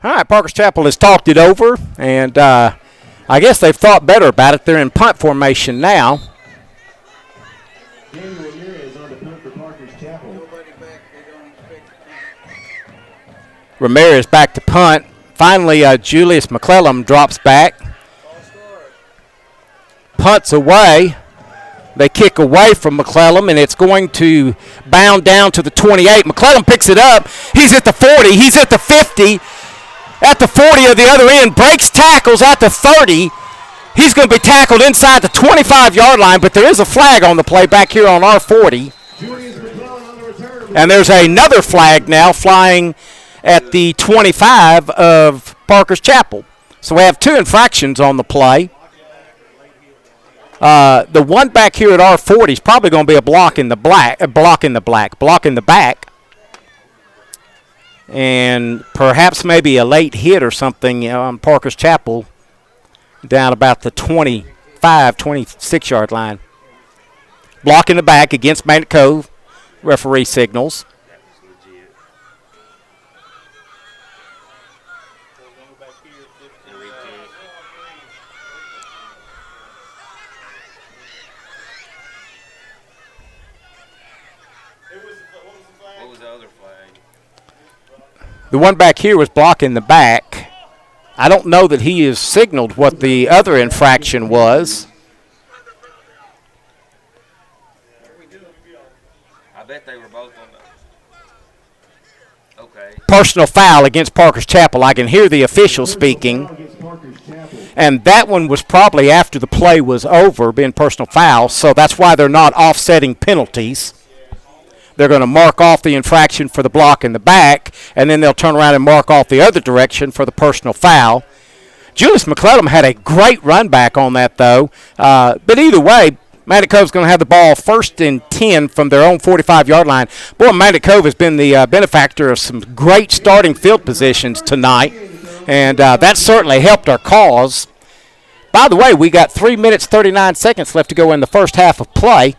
All right, Parker's Chapel has talked it over, and I guess they've thought better about it. They're in punt formation now. Ramirez back to punt. Finally, Julius McClellan drops back. Punts away. They kick away from McClellan, and it's going to bound down to the 28. McClellan picks it up. He's at the 40. He's at the 50. At the 40 of the other end, breaks tackles at the 30. He's going to be tackled inside the 25-yard line, but there is a flag on the play back here on our 40. And there's another flag now flying at the 25 of Parker's Chapel. So we have 2 infractions on the play. The one back here at our 40 is probably going to be a block in the back. And perhaps maybe a late hit or something on Parker's Chapel down about the 25, 26-yard line. Block in the back against Magnet Cove. Referee signals. What was the other flag? The one back here was blocking the back. I don't know that he has signaled what the other infraction was. bet they were both on the. Okay. Personal foul against Parker's Chapel. I can hear the official speaking. And that one was probably after the play was over, being personal foul, so that's why they're not offsetting penalties. They're going to mark off the infraction for the block in the back, and then they'll turn around and mark off the other direction for the personal foul. Julius McClellan had a great run back on that, though. But either way, Magnet Cove's going to have the ball 1st and 10 from their own 45-yard line. Boy, Magnet Cove has been the benefactor of some great starting field positions tonight, and that certainly helped our cause. By the way, we got 3 minutes, 39 seconds left to go in the first half of play.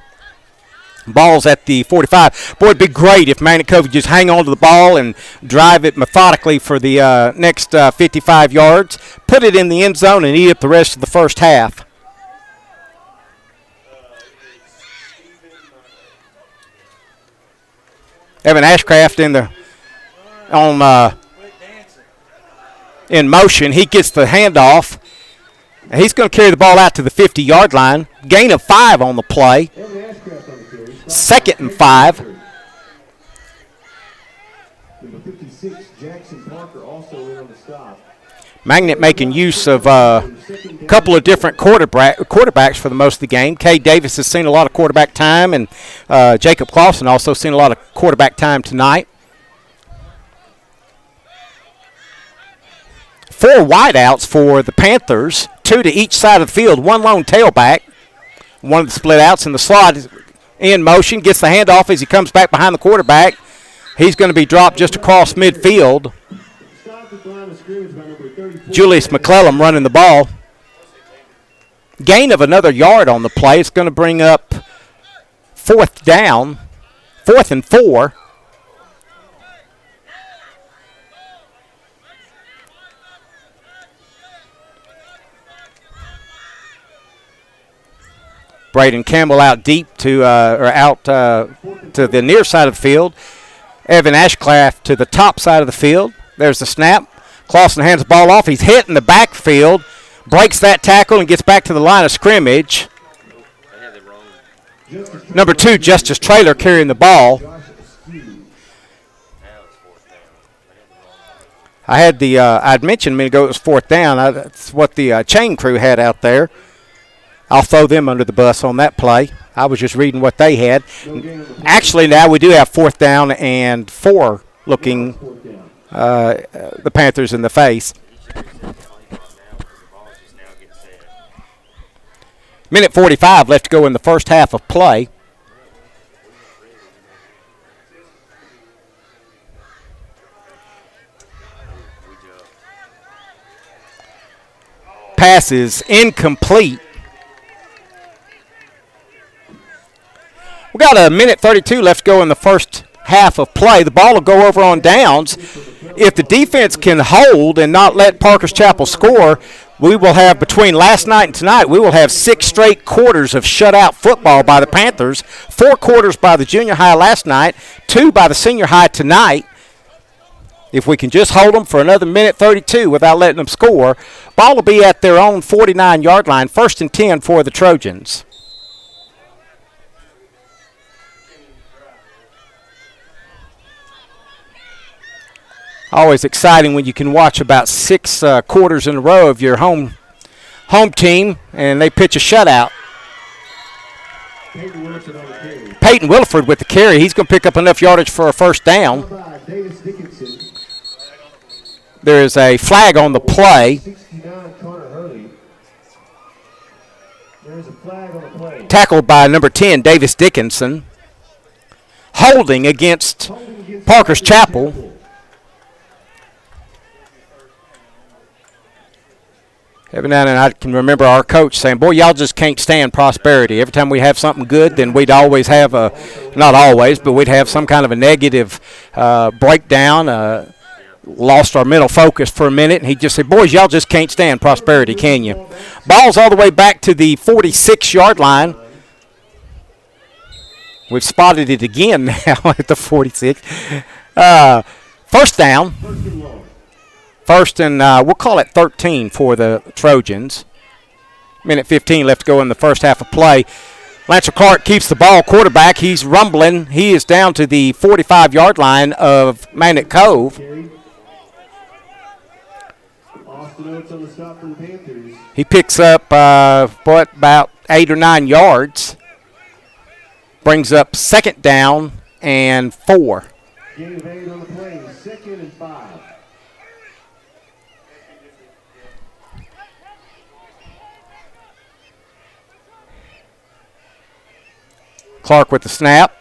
Ball's at the 45. Boy, it'd be great if Magnet Cove could just hang on to the ball and drive it methodically for the next 55 yards, put it in the end zone, and eat up the rest of the first half. Evan Ashcraft in motion. He gets the handoff. And he's going to carry the ball out to the 50-yard line. Gain of 5 on the play. 2nd and 5. Number 56, Jackson Parker, also in on the stop. Magnet making use of a couple of different quarterbacks for the most of the game. Kay Davis has seen a lot of quarterback time, and Jacob Clausen also seen a lot of quarterback time tonight. 4 wideouts for the Panthers, 2 to each side of the field, 1 lone tailback. One of the split outs in the slot in motion, gets the handoff as he comes back behind the quarterback. He's going to be dropped just across midfield. Julius McClellan running the ball. Gain of another yard on the play. It's going to bring up 4th down, 4th and 4. Braden Campbell out deep to the near side of the field. Evan Ashcraft to the top side of the field. There's the snap. Clausen hands the ball off. He's hit in the backfield, breaks that tackle, and gets back to the line of scrimmage. Number 2, Justice Traylor carrying the ball. I'd mentioned a minute ago it was 4th down. That's what the chain crew had out there. I'll throw them under the bus on that play. I was just reading what they had. Actually, now we do have 4th down and 4 looking the Panthers in the face. Minute 45 left to go in the first half of play. Pass is incomplete. We got a minute 32 left to go in the first half of play. The ball will go over on downs. If the defense can hold and not let Parker's Chapel score, we will have, between last night and tonight, we will have 6 straight quarters of shutout football by the Panthers, 4 quarters by the junior high last night, 2 by the senior high tonight. If we can just hold them for another minute 32 without letting them score, ball will be at their own 49-yard line, 1st and 10 for the Trojans. Always exciting when you can watch about 6 quarters in a row of your home team, and they pitch a shutout. Peyton Williford with the carry. He's going to pick up enough yardage for a 1st down. There is a flag on the play. Tackled by number 10, Davis Dickinson. Holding against Parker's Chapel. Every now and then I can remember our coach saying, boy, y'all just can't stand prosperity. Every time we have something good, then we'd always have not always, but we'd have some kind of a negative breakdown, lost our mental focus for a minute, and he'd just say, boys, y'all just can't stand prosperity, can you? Ball's all the way back to the 46-yard line. We've spotted it again now at the 46. 1st down. 1st and we'll call it 13 for the Trojans. Minute 15 left to go in the first half of play. Lancer Clark keeps the ball quarterback. He's rumbling. He is down to the 45-yard line of Magnet Cove. Austin Oates on the stop for the Panthers. He picks up, about 8 or 9 yards. Brings up 2nd down and 4. Gain of 8 on the play, 2nd and 5. Clark with the snap.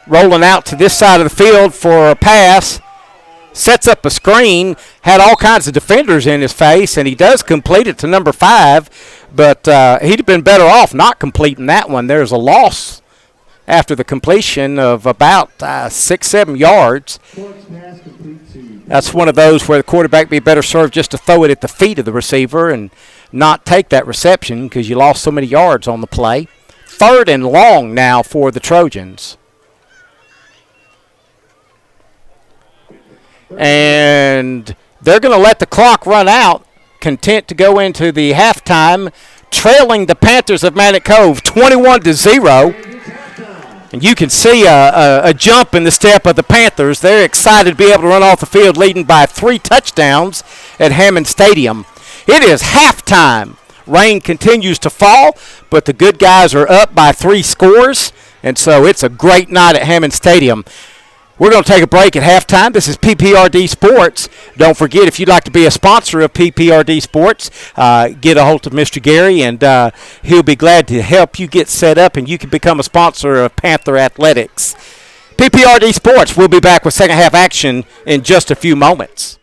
Rolling out to this side of the field for a pass. Sets up a screen. Had all kinds of defenders in his face, and he does complete it to number 5. But he'd have been better off not completing that one. There's a loss after the completion of about 6-7 yards. That's one of those where the quarterback be better served just to throw it at the feet of the receiver and not take that reception because you lost so many yards on the play. 3rd and long now for the Trojans. And they're going to let the clock run out, content to go into the halftime, trailing the Panthers of Magnet Cove 21-0. And you can see a jump in the step of the Panthers. They're excited to be able to run off the field leading by 3 touchdowns at Hammond Stadium. It is halftime. Rain continues to fall, but the good guys are up by 3 scores, and so it's a great night at Hammond Stadium. We're going to take a break at halftime. This is PPRD Sports. Don't forget, if you'd like to be a sponsor of PPRD Sports, get a hold of Mr. Gary, and he'll be glad to help you get set up, and you can become a sponsor of Panther Athletics. PPRD Sports, we'll be back with second half action in just a few moments.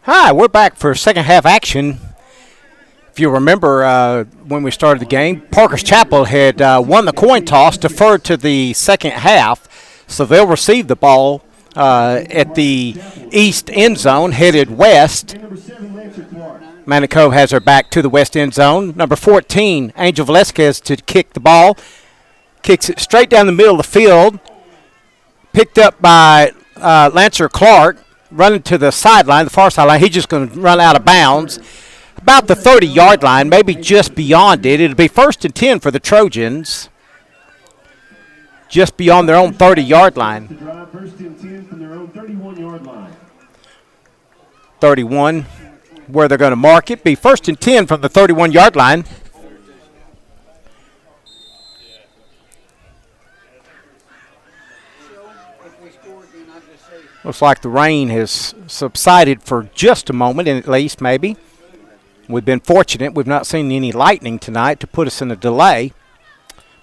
Hi, we're back for second half action. If you remember when we started the game, Parker's Chapel had won the coin toss, deferred to the second half, so they'll receive the ball at the east end zone, headed west. Manic Cove has her back to the west end zone. Number 14, Angel Velasquez to kick the ball. Kicks it straight down the middle of the field. Picked up by Lancer Clark, running to the sideline, the far sideline. He's just going to run out of bounds. About the 30-yard line, maybe just beyond it. It'll be 1st and 10 for the Trojans. Just beyond their own 30-yard line. 1st and 10 from their own 31-yard line. 31, where they're going to mark it. Be 1st and 10 from the 31-yard line. Looks like the rain has subsided for just a moment, at least, maybe. We've been fortunate. We've not seen any lightning tonight to put us in a delay.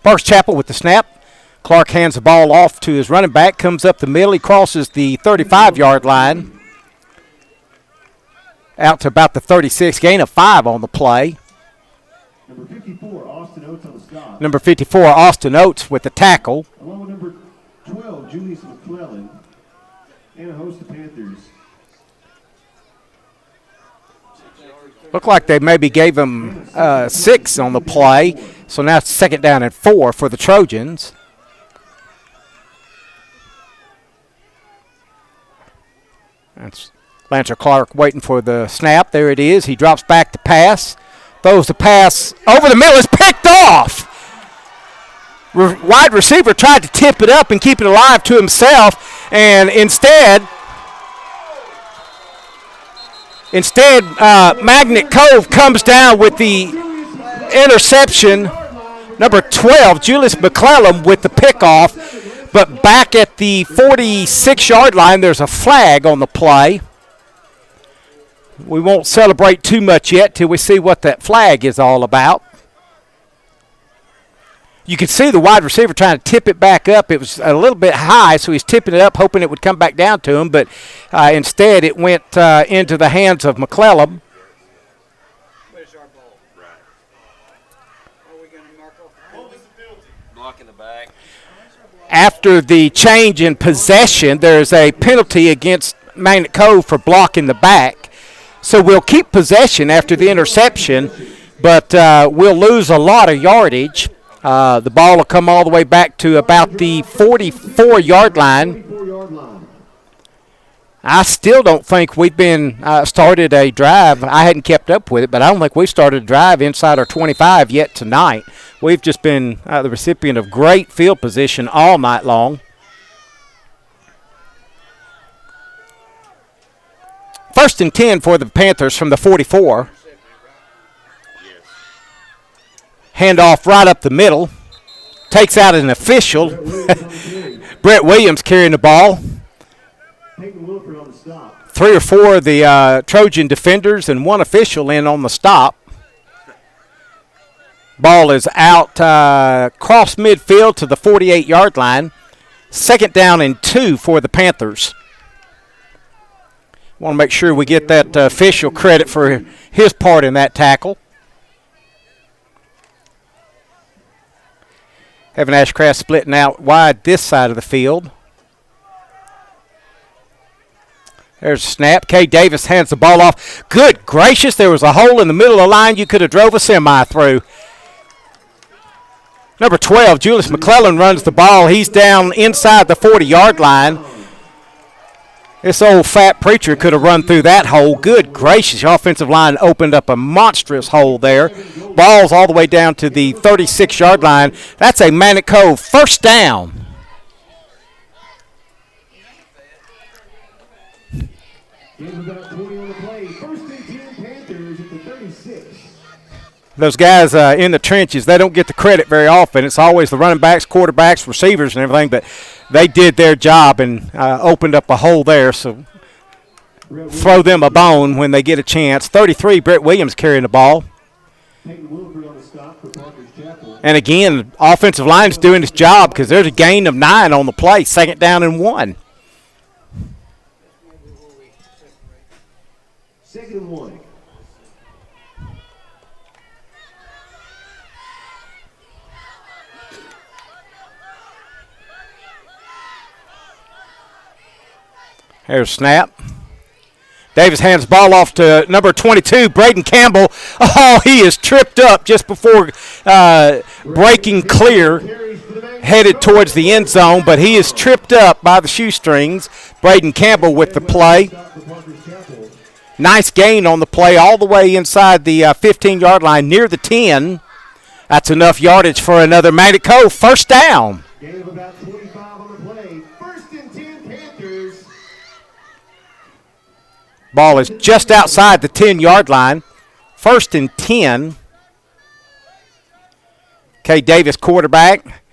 Parks Chapel with the snap. Clark hands the ball off to his running back, comes up the middle. He crosses the 35-yard line. Out to about the 36, gain of 5 on the play. Number 54, Austin Oates on the stop. Number 54, Austin Oates with the tackle. Along with number 12, Julius McClellan, and a host of Panthers. Looked like they maybe gave him 6 on the play, so now it's 2nd down and 4 for the Trojans. That's Lancer Clark waiting for the snap. There it is. He drops back to pass. Throws the pass over the middle. It's picked off. Wide receiver tried to tip it up and keep it alive to himself, and instead, Magnet Cove comes down with the interception. Number 12, Julius McClellan with the pickoff. But back at the 46-yard line, there's a flag on the play. We won't celebrate too much yet till we see what that flag is all about. You can see the wide receiver trying to tip it back up. It was a little bit high, so he's tipping it up, hoping it would come back down to him. But instead, it went into the hands of McClellan. Where's our ball? Right. Are we going to mark off? What was the penalty? Blocking the back. After the change in possession, there's a penalty against Magnet Cove for blocking the back. So we'll keep possession after the interception, but we'll lose a lot of yardage. The ball will come all the way back to about the 44-yard line. I still don't think we've been started a drive. I hadn't kept up with it, but I don't think we started a drive inside our 25 yet tonight. We've just been the recipient of great field position all night long. First and 10 for the Panthers from the 44. Handoff right up the middle. Takes out an official. Brett Williams carrying the ball. 3 or 4 of the Trojan defenders and 1 official in on the stop. Ball is out cross midfield to the 48-yard line. 2nd down and 2 for the Panthers. Want to make sure we get that official credit for his part in that tackle. Evan Ashcraft splitting out wide this side of the field. There's a snap. Kay Davis hands the ball off. Good gracious, there was a hole in the middle of the line you could have drove a semi through. Number 12, Julius McClellan runs the ball. He's down inside the 40-yard line. This old fat preacher could have run through that hole. Good gracious, the offensive line opened up a monstrous hole there. Ball's all the way down to the 36-yard line. That's a Manic Cove first down. Those guys in the trenches, they don't get the credit very often. It's always the running backs, quarterbacks, receivers, and everything, but they did their job and opened up a hole there, so throw them a bone when they get a chance. 33, Brett Williams carrying the ball. And again, offensive line's doing its job because there's a gain of 9 on the play, 2nd down and 1. Second and 1. Here's a snap. Davis hands the ball off to number 22, Braden Campbell. Oh, he is tripped up just before breaking clear, headed towards the end zone, but he is tripped up by the shoestrings. Braden Campbell with the play. Nice gain on the play all the way inside the 15-yard line near the 10. That's enough yardage for another Magnet Cove first down. Gain of about 25 on the play. First and 10 Panthers. Ball is just outside the 10-yard line. First and 10. K. Davis, quarterback.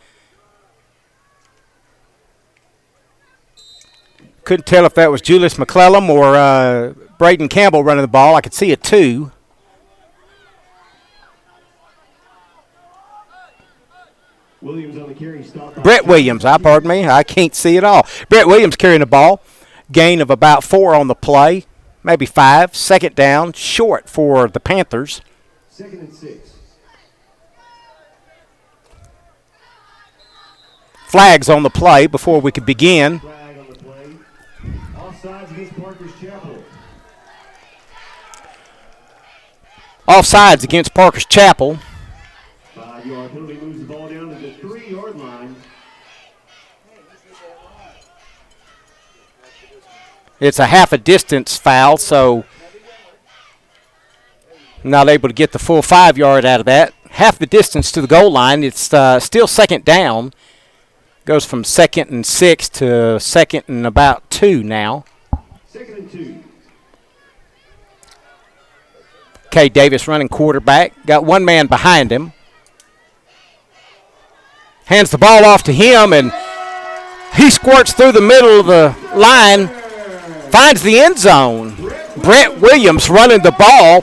Couldn't tell if that was Julius McClellan or Braden Campbell running the ball. I could see a 2. Williams on the carry. Stop. Brett Williams, pardon me. I can't see it all. Brett Williams carrying the ball. Gain of about 4 on the play. Maybe 5. Second down, short for the Panthers. Second and 6. Flags on the play before we could begin. Flag on the play. Offsides against Parker's Chapel. Offsides against Parker's Chapel. 5-yard penalty moves the ball down to the 3-yard line. It's a half a distance foul, so not able to get the full 5-yard out of that. Half the distance to the goal line. It's still second down. Goes from 2nd and 6 to 2nd and about 2 now. 2nd and 2. K. Davis running quarterback. Got one man behind him. Hands the ball off to him, and he squirts through the middle of the line. Finds the end zone. Brett Williams running the ball.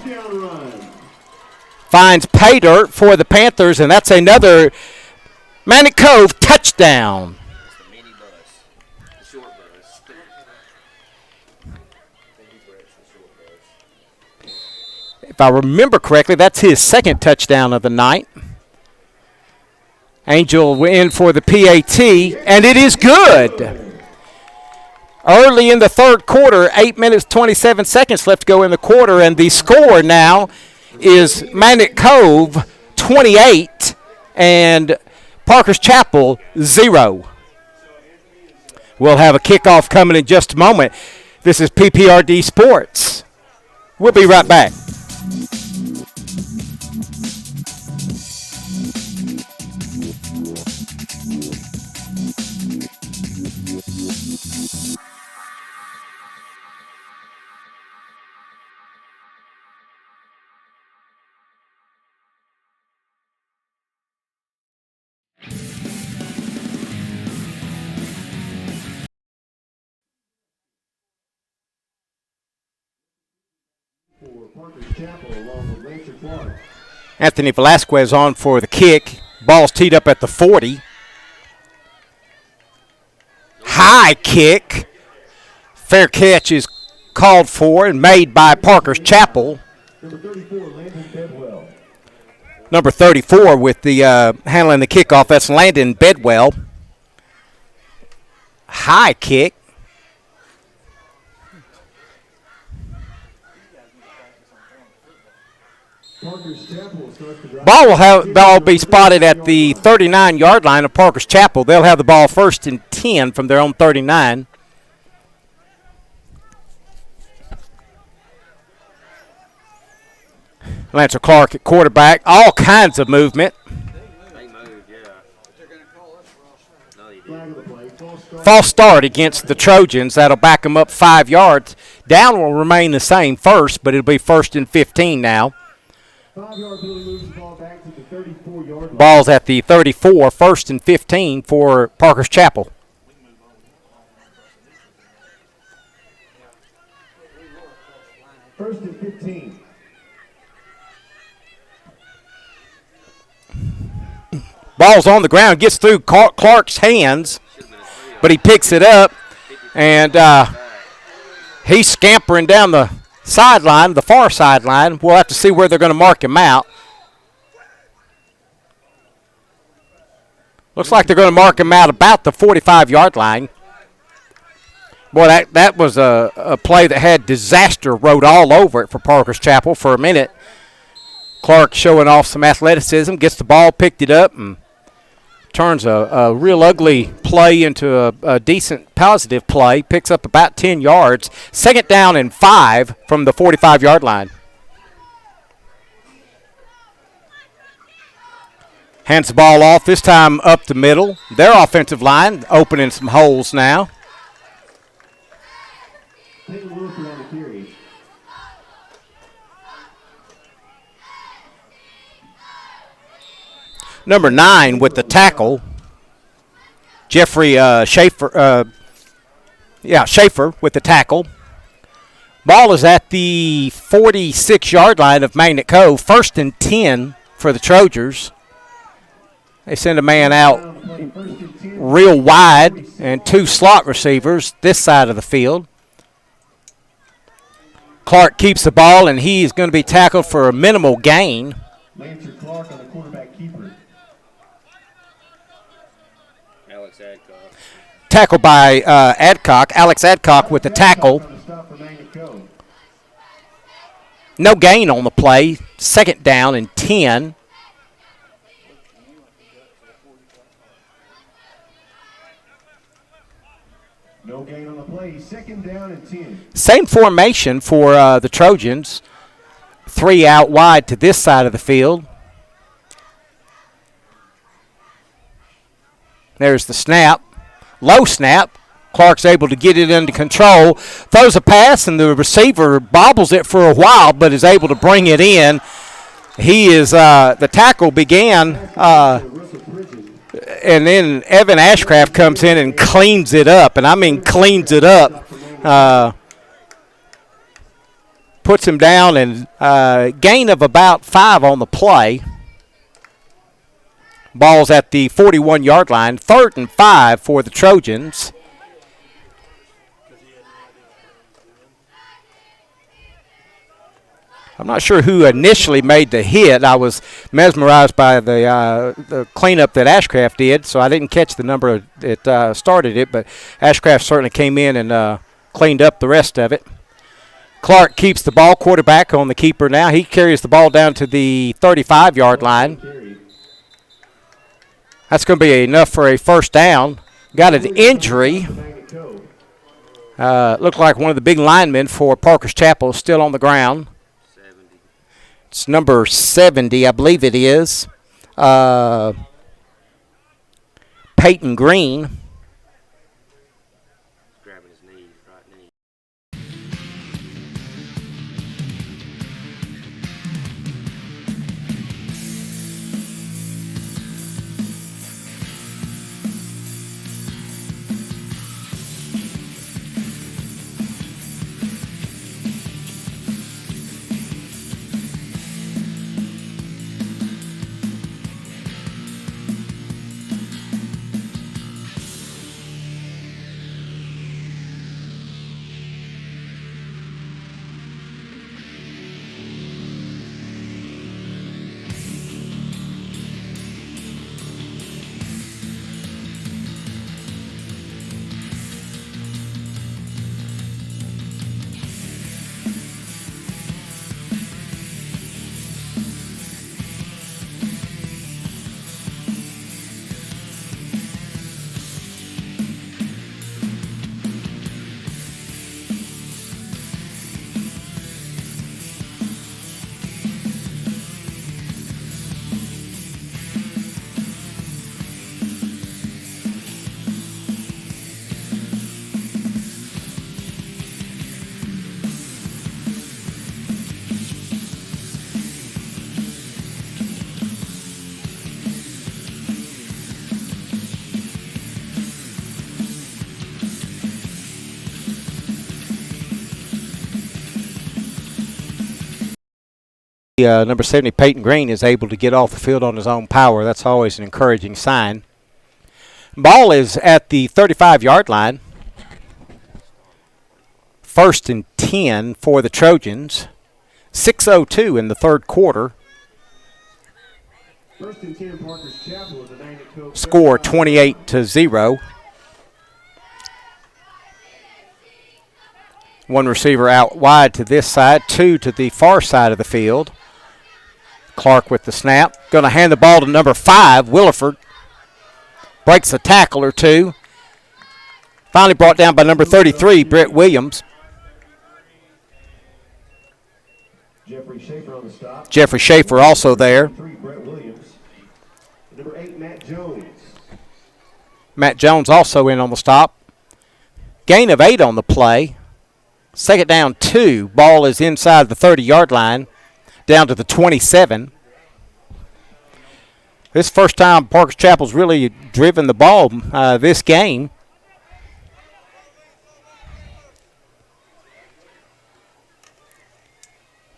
Finds pay dirt for the Panthers, and that's another Magnet Cove touchdown. It's the mini bus. The short bus. If I remember correctly, that's his second touchdown of the night. Angel in for the PAT, and it is good. Early in the third quarter, 8 minutes, 27 seconds left to go in the quarter, and the score now is Magnet Cove 28 and Parker's Chapel 0. We'll have a kickoff coming in just a moment. This is PPRD Sports. We'll be right back. Anthony Velasquez on for the kick. Ball's teed up at the 40. High kick. Fair catch is called for and made by Parker's Chapel. Number 34, Landon Bedwell. Number 34 with the handling the kickoff. That's Landon Bedwell. High kick. Ball will be spotted at the 39-yard line of Parker's Chapel. They'll have the ball first and 10 from their own 39. Lancer Clark at quarterback. All kinds of movement. They moved, yeah. No, you didn't. False start against the Trojans. That'll back them up 5 yards. Down will remain the same first, but it'll be first and 15 now. 5-yard penalty moves the ball back to the 34-yard line. Ball's at the 34, first and 15 for Parker's Chapel. First and 15. Ball's on the ground, gets through Clark's hands, but he picks it up, and he's scampering down the sideline, the far sideline. We'll have to see where they're going to mark him out. Looks like they're going to mark him out about the 45-yard line. Boy, that was a play that had disaster wrote all over it for Parker's Chapel for a minute. Clark showing off some athleticism, gets the ball, picked it up, and turns a real ugly play into a decent positive play. Picks up about 10 yards. 2nd down and 5 from the 45-yard line. Hands the ball off, this time up the middle. Their offensive line opening some holes now. Number 9 with the tackle, Jeffrey Schaefer. Schaefer with the tackle. Ball is at the 46-yard line of Magnet Cove. 1st and 10 for the Trojans. They send a man out real wide and 2 slot receivers this side of the field. Clark keeps the ball, and he's going to be tackled for a minimal gain. Lancer Clark on the quarterback keeper. Alex Adcock. Tackled by Adcock. Alex Adcock with the tackle. No gain on the play. 2nd down and 10. No gain on the play. 2nd down and 10. Same formation for the Trojans. 3 out wide to this side of the field. There's the snap. Low snap. Clark's able to get it under control. Throws a pass, and the receiver bobbles it for a while, but is able to bring it in. He is the tackle began, and then Evan Ashcraft comes in and cleans it up, and I mean cleans it up. Puts him down, and gain of about 5 on the play. Ball's at the 41-yard line. 3rd and 5 for the Trojans. I'm not sure who initially made the hit. I was mesmerized by the cleanup that Ashcraft did, so I didn't catch the number that started it, but Ashcraft certainly came in and cleaned up the rest of it. Clark keeps the ball, quarterback on the keeper now. He carries the ball down to the 35-yard line. That's going to be enough for a 1st down. Got an injury. Looked like one of the big linemen for Parker's Chapel is still on the ground. It's number 70, I believe it is. Peyton Green. Grabbing his knee, right knee. Number 70, Peyton Green, is able to get off the field on his own power. That's always an encouraging sign. Ball is at the 35-yard line. first and 10 for the Trojans. 6:02 in the third quarter. First and 10, Parker's Chapel at the Magnet Cove. Score 28-0. One receiver out wide to this side, two to the far side of the field. Clark with the snap. Going to hand the ball to number 5, Williford. Breaks a tackle or two. Finally brought down by number 33, Brett Williams. Jeffrey Schaefer on the stop. Jeffrey Schaefer also there. 3, Brett Williams. Number 8, Matt Jones. Matt Jones also in on the stop. Gain of 8 on the play. Second down 2. Ball is inside the 30-yard line, down to the 27. This first time Parker's Chapel's really driven the ball this game.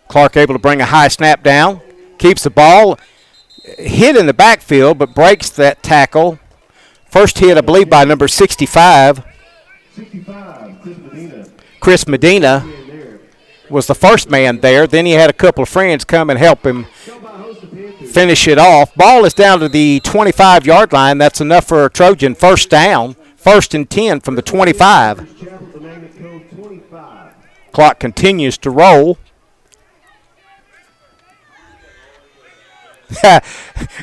Clark able to bring a high snap down. Keeps the ball. Hit in the backfield, but breaks that tackle. First hit, I believe, by number 65. 65, Chris Medina. Chris Medina was the first man there. Then he had a couple of friends come and help him finish it off. Ball is down to the 25-yard line. That's enough for a Trojan first down. First and 10 from the 25. Clock continues to roll.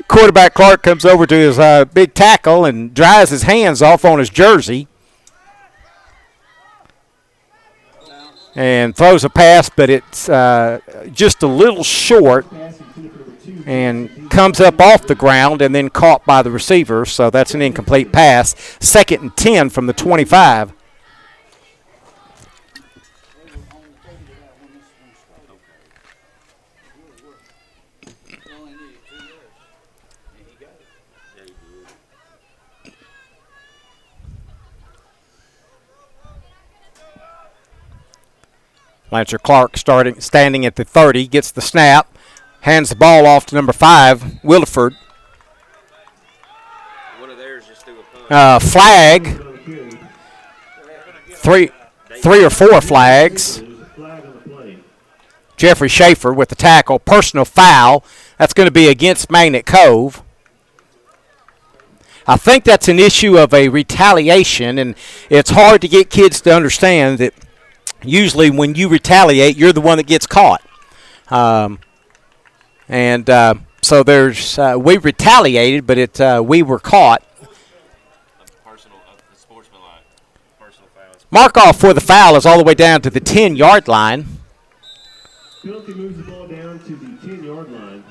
Quarterback Clark comes over to his big tackle and dries his hands off on his jersey. And throws a pass, but it's just a little short and comes up off the ground and then caught by the receiver. So that's an incomplete pass. Second and 10 from the 25. Lancer Clark standing at the 30, gets the snap, hands the ball off to number 5, Williford. One of theirs just threw a punt. Flag. Three or four flags. Jeffrey Schaefer with the tackle. Personal foul. That's going to be against Magnet Cove. I think that's an issue of a retaliation, and it's hard to get kids to understand that usually when you retaliate, you're the one that gets caught. So there's we retaliated, but we were caught. Mark off for the foul is all the way down to the 10-yard line. Penalty moves the ball down to the 10-yard line.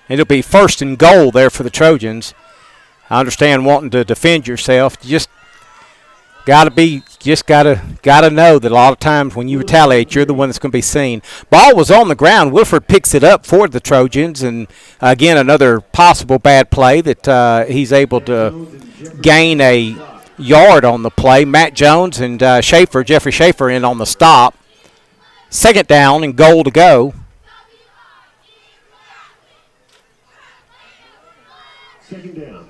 It'll be first and goal there for the Trojans. I understand wanting to defend yourself. You just gotta know that a lot of times when you retaliate, you're the one that's going to be seen. Ball was on the ground. Wilford picks it up for the Trojans, and again another possible bad play that he's able to gain a yard on the play. Matt Jones and Jeffrey Schaefer in on the stop. Second down and goal to go. Second down.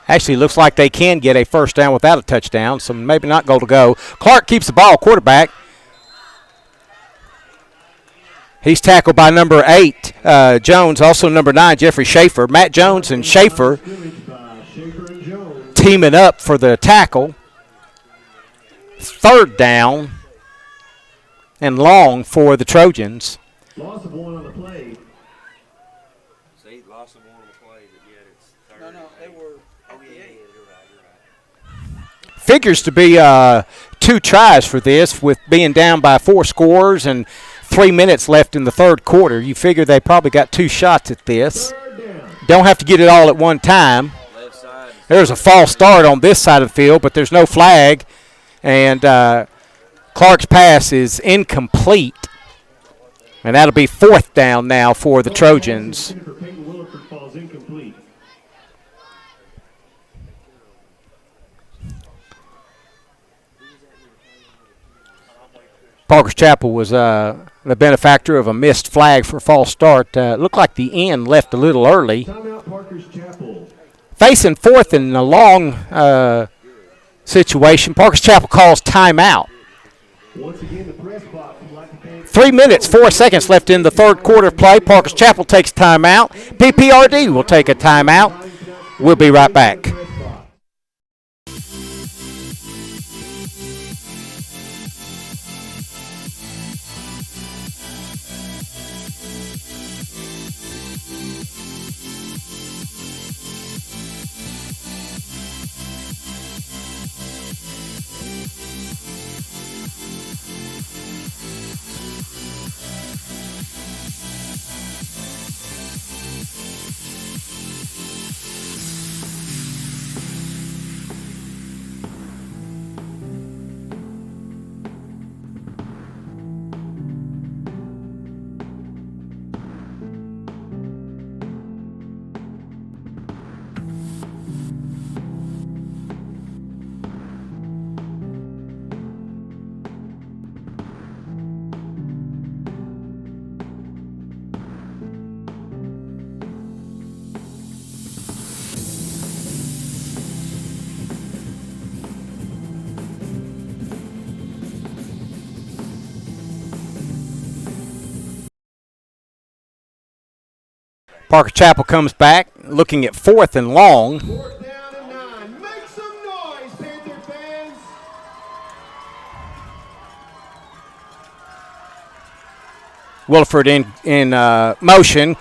Actually, looks like they can get a first down without a touchdown, so maybe not goal to go. Clark keeps the ball, quarterback. He's tackled by number 8, Jones, also number 9, Jeffrey Schaefer. Matt Jones and Schaefer teaming up for the tackle. Third down and long for the Trojans. Loss of one on the play. See, loss of one on the play, but yet it's third. No, they were. Oh, yeah, you're right. Figures to be 2 tries for this, with being down by 4 scores and 3 minutes left in the third quarter. You figure they probably got 2 shots at this. Don't have to get it all at one time. Left side. There's a false start on this side of the field, but there's no flag. And Clark's pass is incomplete. And that'll be fourth down now for the Trojans. Parker's Chapel was the benefactor of a missed flag for a false start. Looked like the end left a little early. Facing fourth in a long situation, Parker's Chapel calls timeout. Once again, the press box would like to thank 3 minutes, 4 seconds left in the third quarter of play. Parkers Chapel takes timeout. PPRD will take a timeout. We'll be right back. press box. Parker Chapel comes back, looking at 4th and long. Fourth down and 9. Make some noise, Panther fans. Williford in motion.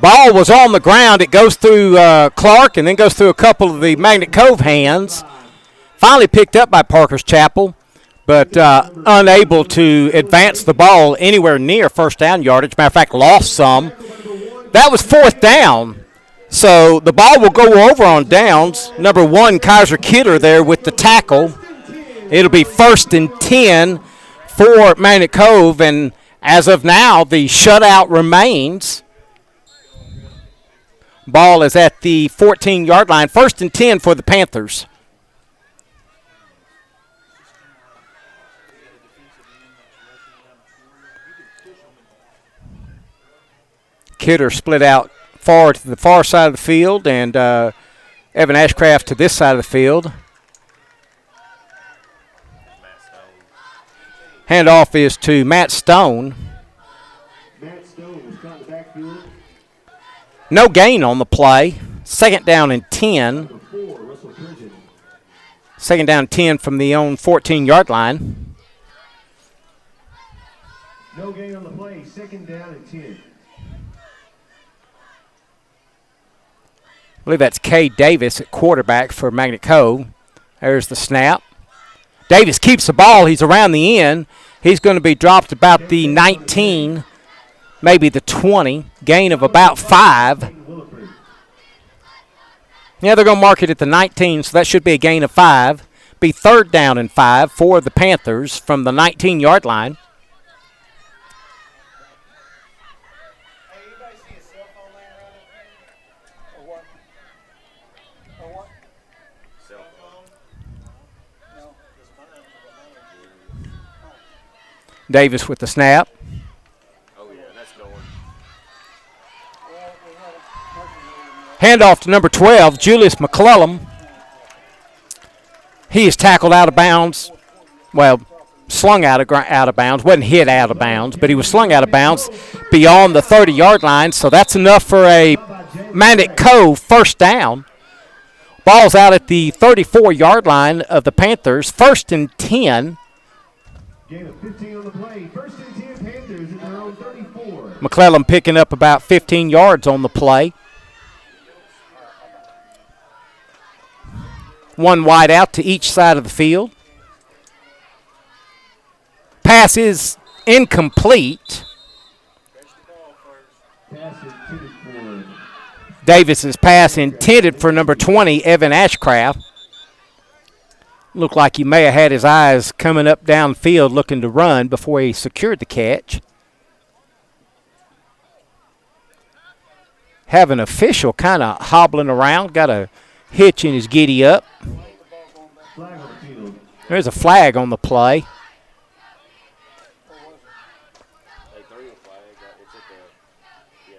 Ball was on the ground. It goes through Clark and then goes through a couple of the Magnet Cove hands. Finally picked up by Parker's Chapel, but unable to advance the ball anywhere near first down yardage. Matter of fact, lost some. That was 4th down. So the ball will go over on downs. Number 1, Kaiser Kidder there with the tackle. It'll be 1st and 10 for Magnet Cove, and as of now, the shutout remains. Ball is at the 14-yard line. 1st and 10 for the Panthers. Kidder split out far to the far side of the field, and Evan Ashcraft to this side of the field. Handoff is to Matt Stone. Matt Stone was caught in the backfield. No gain on the play. 2nd down and 10. Number 4, Russell Turgeon. 2nd down and 10 from the own 14-yard line. No gain on the play. 2nd down and 10. I believe that's Kay Davis at quarterback for Magnet Cove. There's the snap. Davis keeps the ball. He's around the end. He's going to be dropped about the 19, maybe the 20. Gain of about 5. Yeah, they're going to mark it at the 19, so that should be a gain of 5. Be 3rd down and 5 for the Panthers from the 19-yard line. Davis with the snap. Oh, yeah, that's going. Handoff to number 12, Julius McClellan. He is tackled out of bounds. Well, slung out of bounds. Wasn't hit out of bounds, but he was slung out of bounds beyond the 30-yard line. So that's enough for a Magnet Cove 1st down. Ball's out at the 34-yard line of the Panthers. 1st and 10. Gain of 15 on the play. 1st and 10 Panthers at their own 34. McClellan picking up about 15 yards on the play. One wide out to each side of the field. Pass is incomplete. Pass intended for Davis's pass intended for number 20, Evan Ashcraft. Looked like he may have had his eyes coming up downfield looking to run before he secured the catch. Have an official kind of hobbling around, got a hitch in his giddy up. flag on the field. There's a flag on the play. They threw the flag. It's at the, yeah.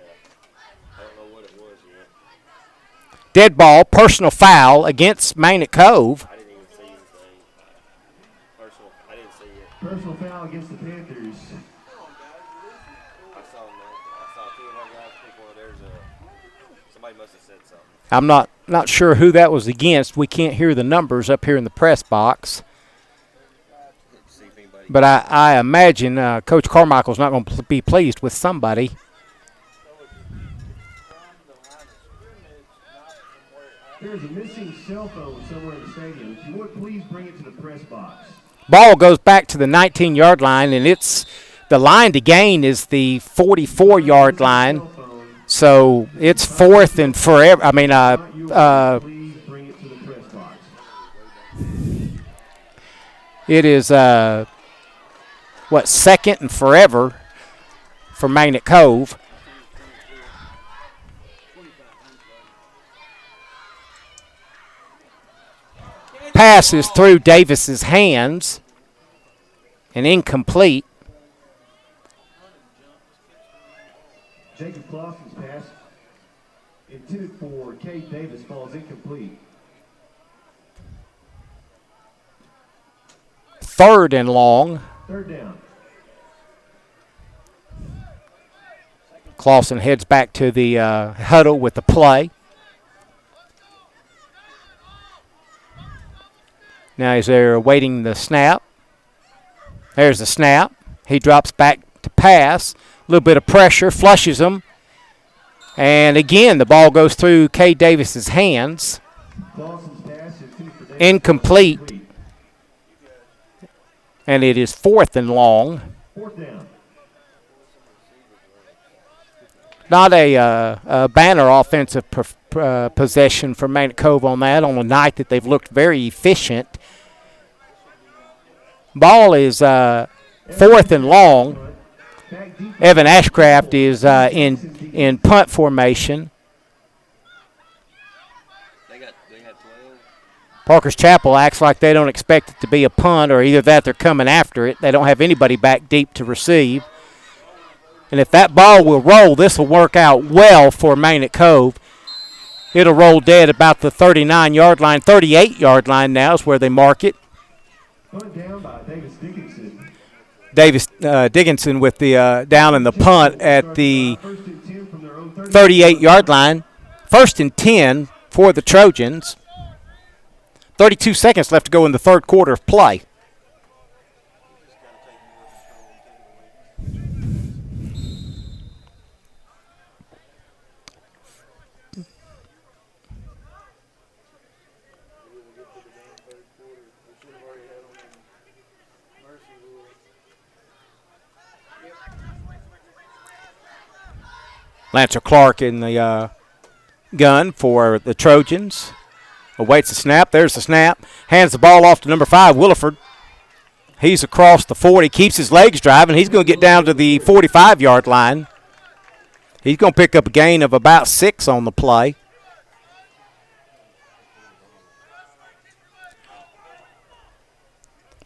I don't know what it was yet. Dead ball, personal foul against Magnet Cove. I didn't even see anything. I didn't Personal foul against the Panthers. I saw two of our guys pick one of theirs up. Somebody must have said something. I'm not sure who that was against. We can't hear the numbers up here in the press box. See if anybody. But I imagine Coach Carmichael's not going to be pleased with somebody. There's a missing cell phone somewhere in the stadium. If you would, please bring it to the press box. Ball goes back to the 19-yard line, and it's the line to gain is the 44-yard line. So it's fourth and forever. I mean, Please bring it to the press box. it is second and forever for Magnet Cove. Pass is through Davis's hands and incomplete. Jacob Clausen's pass intended for Cade Davis falls incomplete. Third and long. Third down. Clausen heads back to the huddle with the play. Now he's there awaiting the snap. There's the snap. He drops back to pass. A little bit of pressure, flushes him. And again, the ball goes through Cade Davis's hands. Clausen's pass intended for Davis. Incomplete. And it is fourth and long. Fourth down. Not a banner offensive possession for Magnet Cove on that, on a night that they've looked very efficient. Ball is fourth and long. Evan Ashcraft is in punt formation. They had 12. Parker's Chapel acts like they don't expect it to be a punt, or either that they're coming after it. They don't have anybody back deep to receive. And if that ball will roll, this will work out well for Magnet Cove. It'll roll dead about the 39-yard line, 38-yard line now is where they mark it. Punt down by Davis Dickinson. Davis Dickinson with the down in the punt at the First and 10 from their own 38-yard line. First and 10 for the Trojans. 32 seconds left to go in the third quarter of play. Lancer Clark in the gun for the Trojans. Awaits the snap. There's the snap. Hands the ball off to number 5, Williford. He's across the 40. Keeps his legs driving. He's going to get down to the 45-yard line. He's going to pick up a gain of about 6 on the play.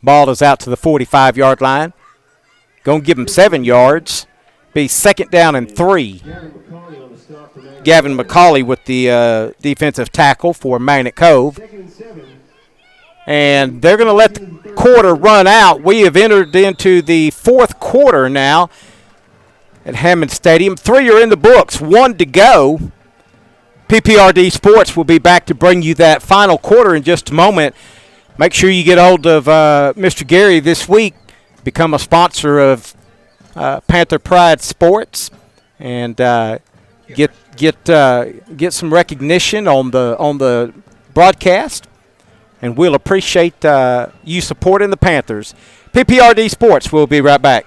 Ball is out to the 45-yard line. Going to give him 7 yards. Be second down and 3. Gavin McCauley with the defensive tackle for Magnet Cove. And they're going to let the quarter run out. We have entered into the fourth quarter now at Hammond Stadium. 3 are in the books, 1 to go. PPRD Sports will be back to bring you that final quarter in just a moment. Make sure you get hold of Mr. Gary this week. Become a sponsor of Panther Pride Sports and get some recognition on the broadcast, and we'll appreciate you supporting the Panthers. PPRD Sports. We'll be right back.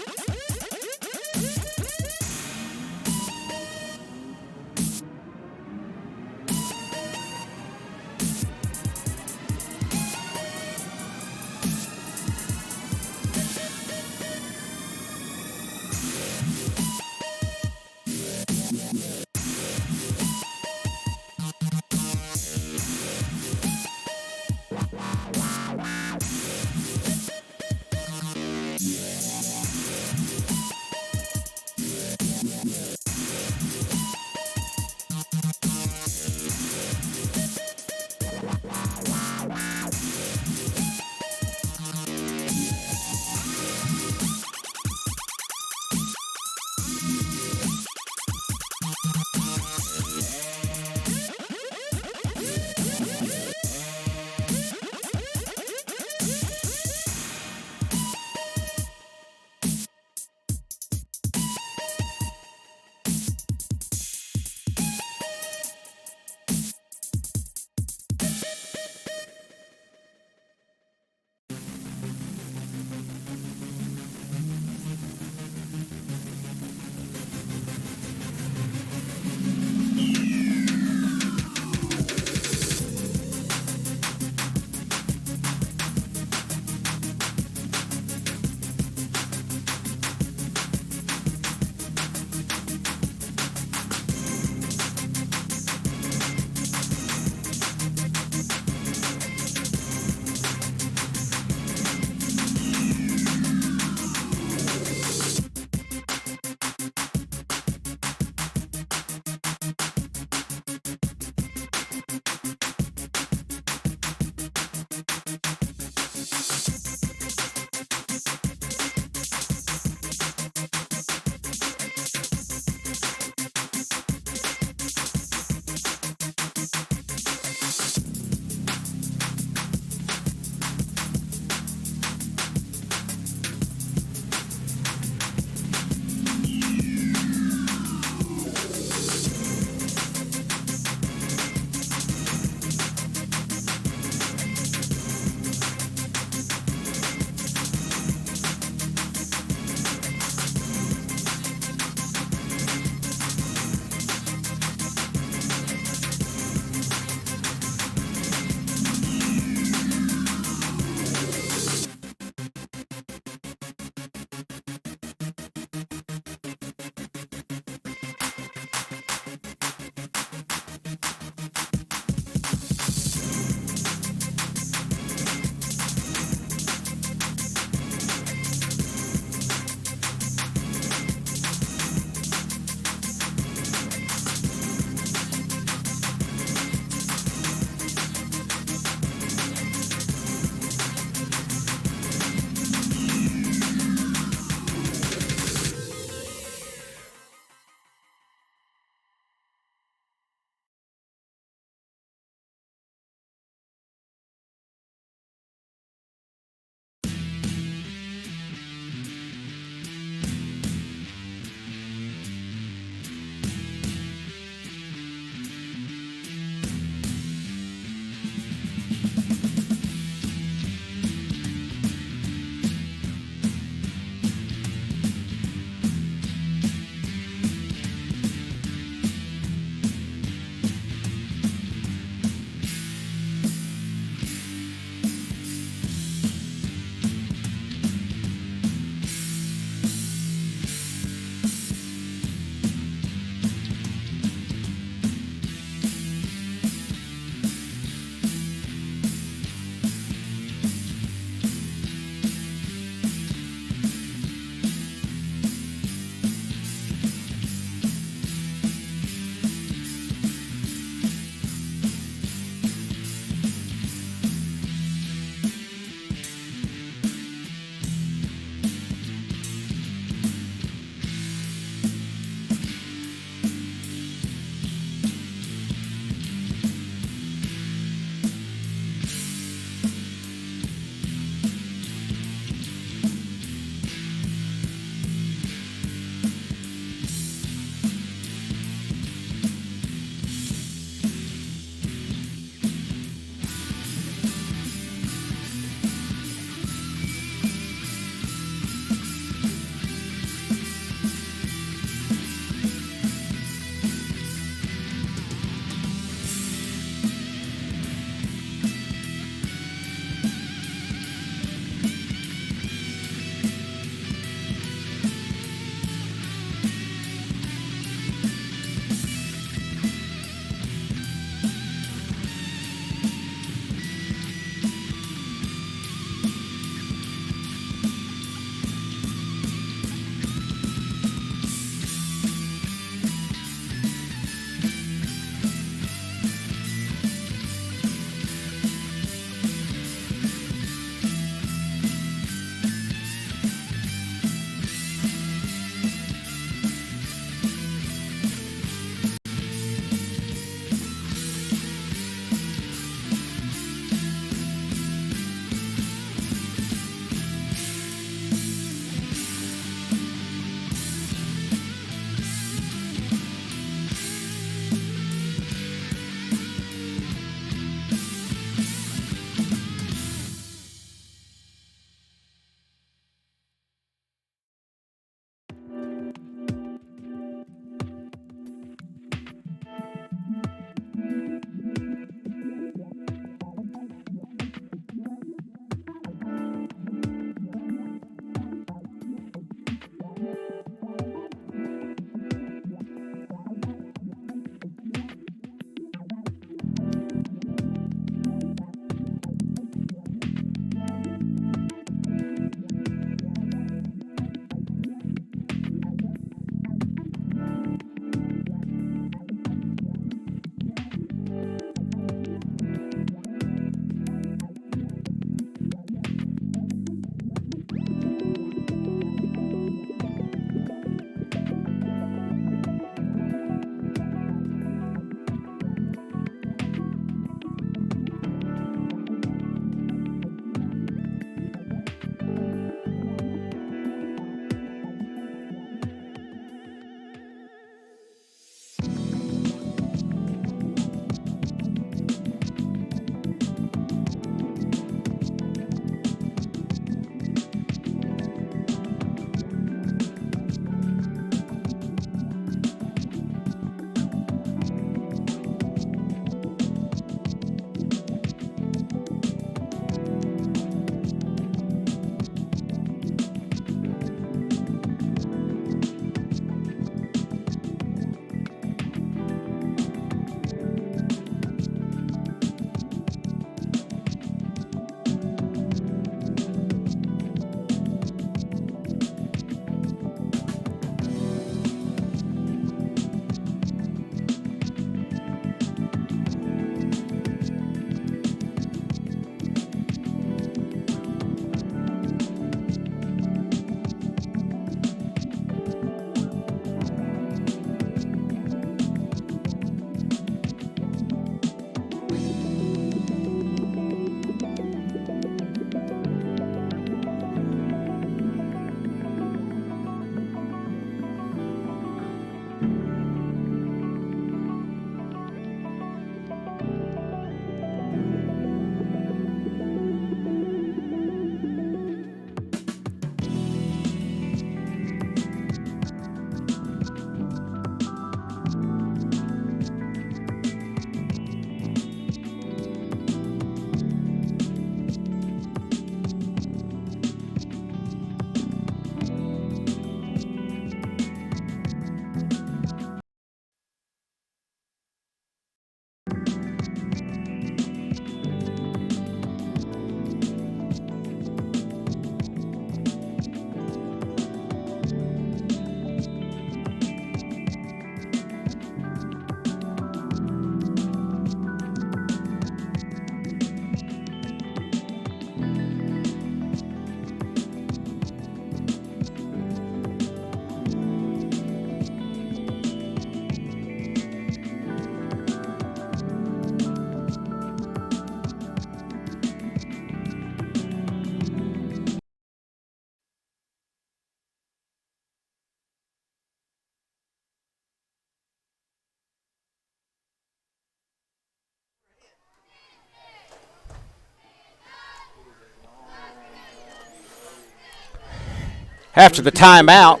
After the timeout,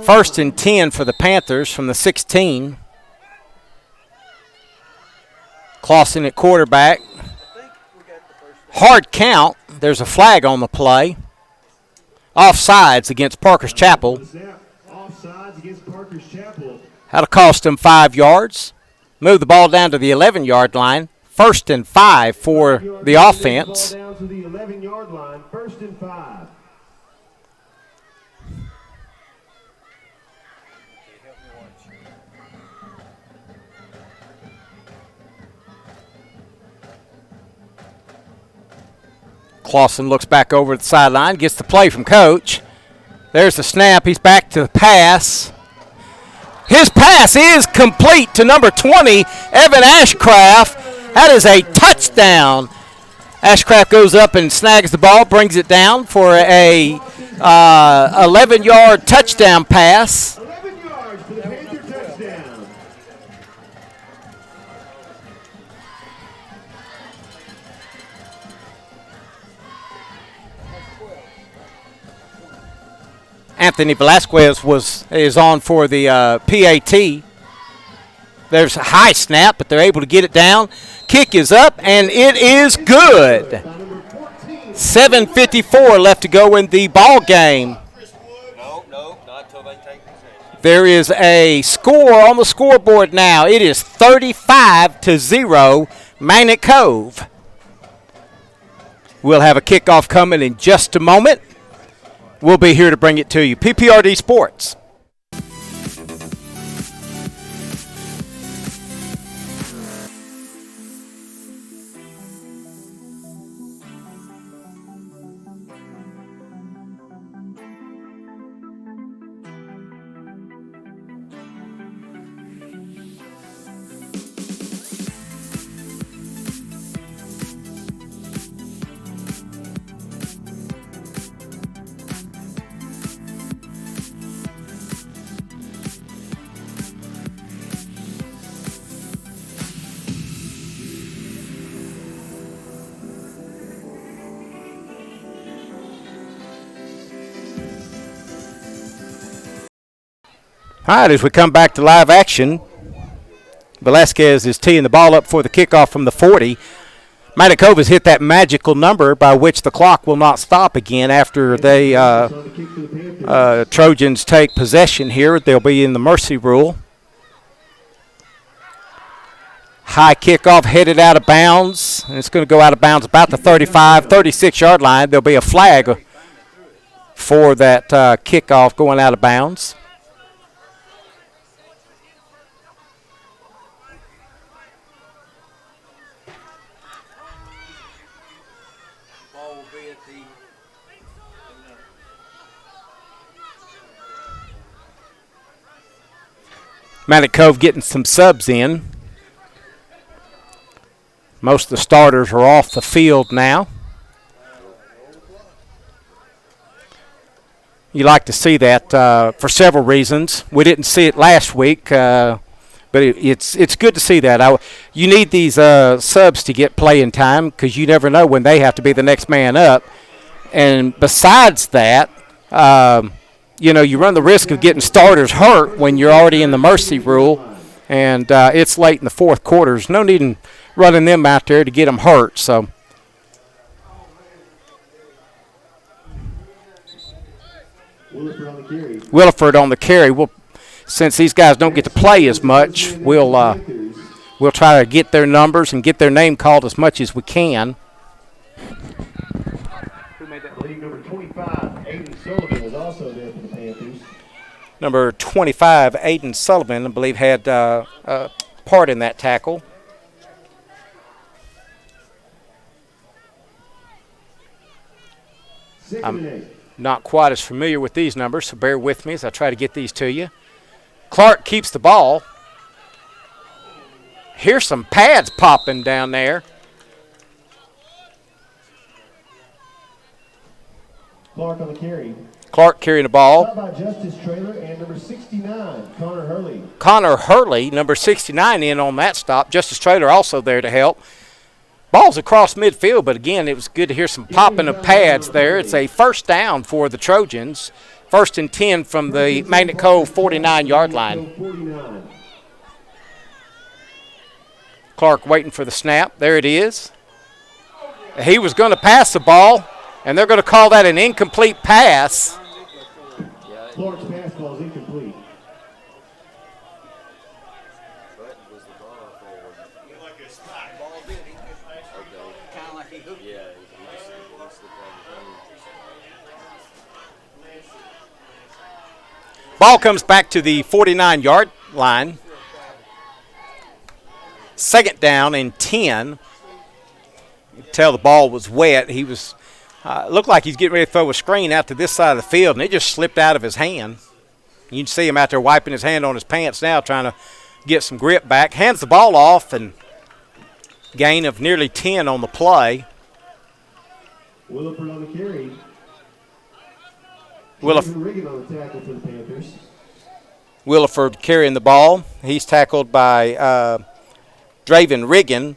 1st and 10 for the Panthers from the 16. Clausen at quarterback. Hard count. There's a flag on the play. Offsides against Parker's Chapel. That'll cost them 5 yards. Move the ball down to the 11-yard line. 1st and 5 for the offense. Down to the 11-yard line, 1st and 5. Clausen looks back over the sideline, gets the play from Coach. There's the snap. He's back to the pass. His pass is complete to number 20, Evan Ashcraft. That is a touchdown. Ashcraft goes up and snags the ball, brings it down for a 11-yard touchdown pass. 11 yards for the Panther touchdown. Anthony Velasquez is on for the PAT. There's a high snap, but they're able to get it down. Kick is up, and it is good. 7:54 left to go in the ball game. No, not until they take possession. There is a score on the scoreboard now. It is 35-0, Magnet Cove. We'll have a kickoff coming in just a moment. We'll be here to bring it to you. PPRD Sports. All right, as we come back to live action, Velasquez is teeing the ball up for the kickoff from the 40. Magnet Cove has hit that magical number by which the clock will not stop again after they Trojans take possession here. They'll be in the mercy rule. High kickoff headed out of bounds. And it's going to go out of bounds about the 35, 36-yard line. There'll be a flag for that kickoff going out of bounds. Magnet Cove getting some subs in. Most of the starters are off the field now. You like to see that for several reasons. We didn't see it last week, but it's good to see that. You need these subs to get playing time because you never know when they have to be the next man up. And besides that, you run the risk of getting starters hurt when you're already in the mercy rule, and it's late in the fourth quarter. There's no need in running them out there to get them hurt. So Williford on the carry. Since these guys don't get to play as much, we'll try to get their numbers and get their name called as much as we can. Number 25, Aiden Sullivan, is also there for the Panthers. Number 25, Aiden Sullivan, I believe, had a part in that tackle. I'm not quite as familiar with these numbers, so bear with me as I try to get these to you. Clark keeps the ball. Here's some pads popping down there. Clark on the carry. Clark carrying the ball. Shot by Justice Trailer and number 69, Connor Hurley. Connor Hurley, number 69, in on that stop. Justice Trailer also there to help. Ball's across midfield, but again, it was good to hear some popping of pads there. It's a first down for the Trojans. 1st and 10 from the Magnet Cove 49-yard line. Clark waiting for the snap. There it is. He was going to pass the ball, and they're going to call that an incomplete pass. Clark's pass ball is incomplete. Ball comes back to the 49-yard line. 2nd down and 10. You can tell the ball was wet. He was looked like he's getting ready to throw a screen out to this side of the field, and it just slipped out of his hand. You can see him out there wiping his hand on his pants now, trying to get some grip back. Hands the ball off, and gain of nearly 10 on the play. Williford on the carry. Williford on the tackle for the Panthers. Williford carrying the ball. He's tackled by Draven Riggin,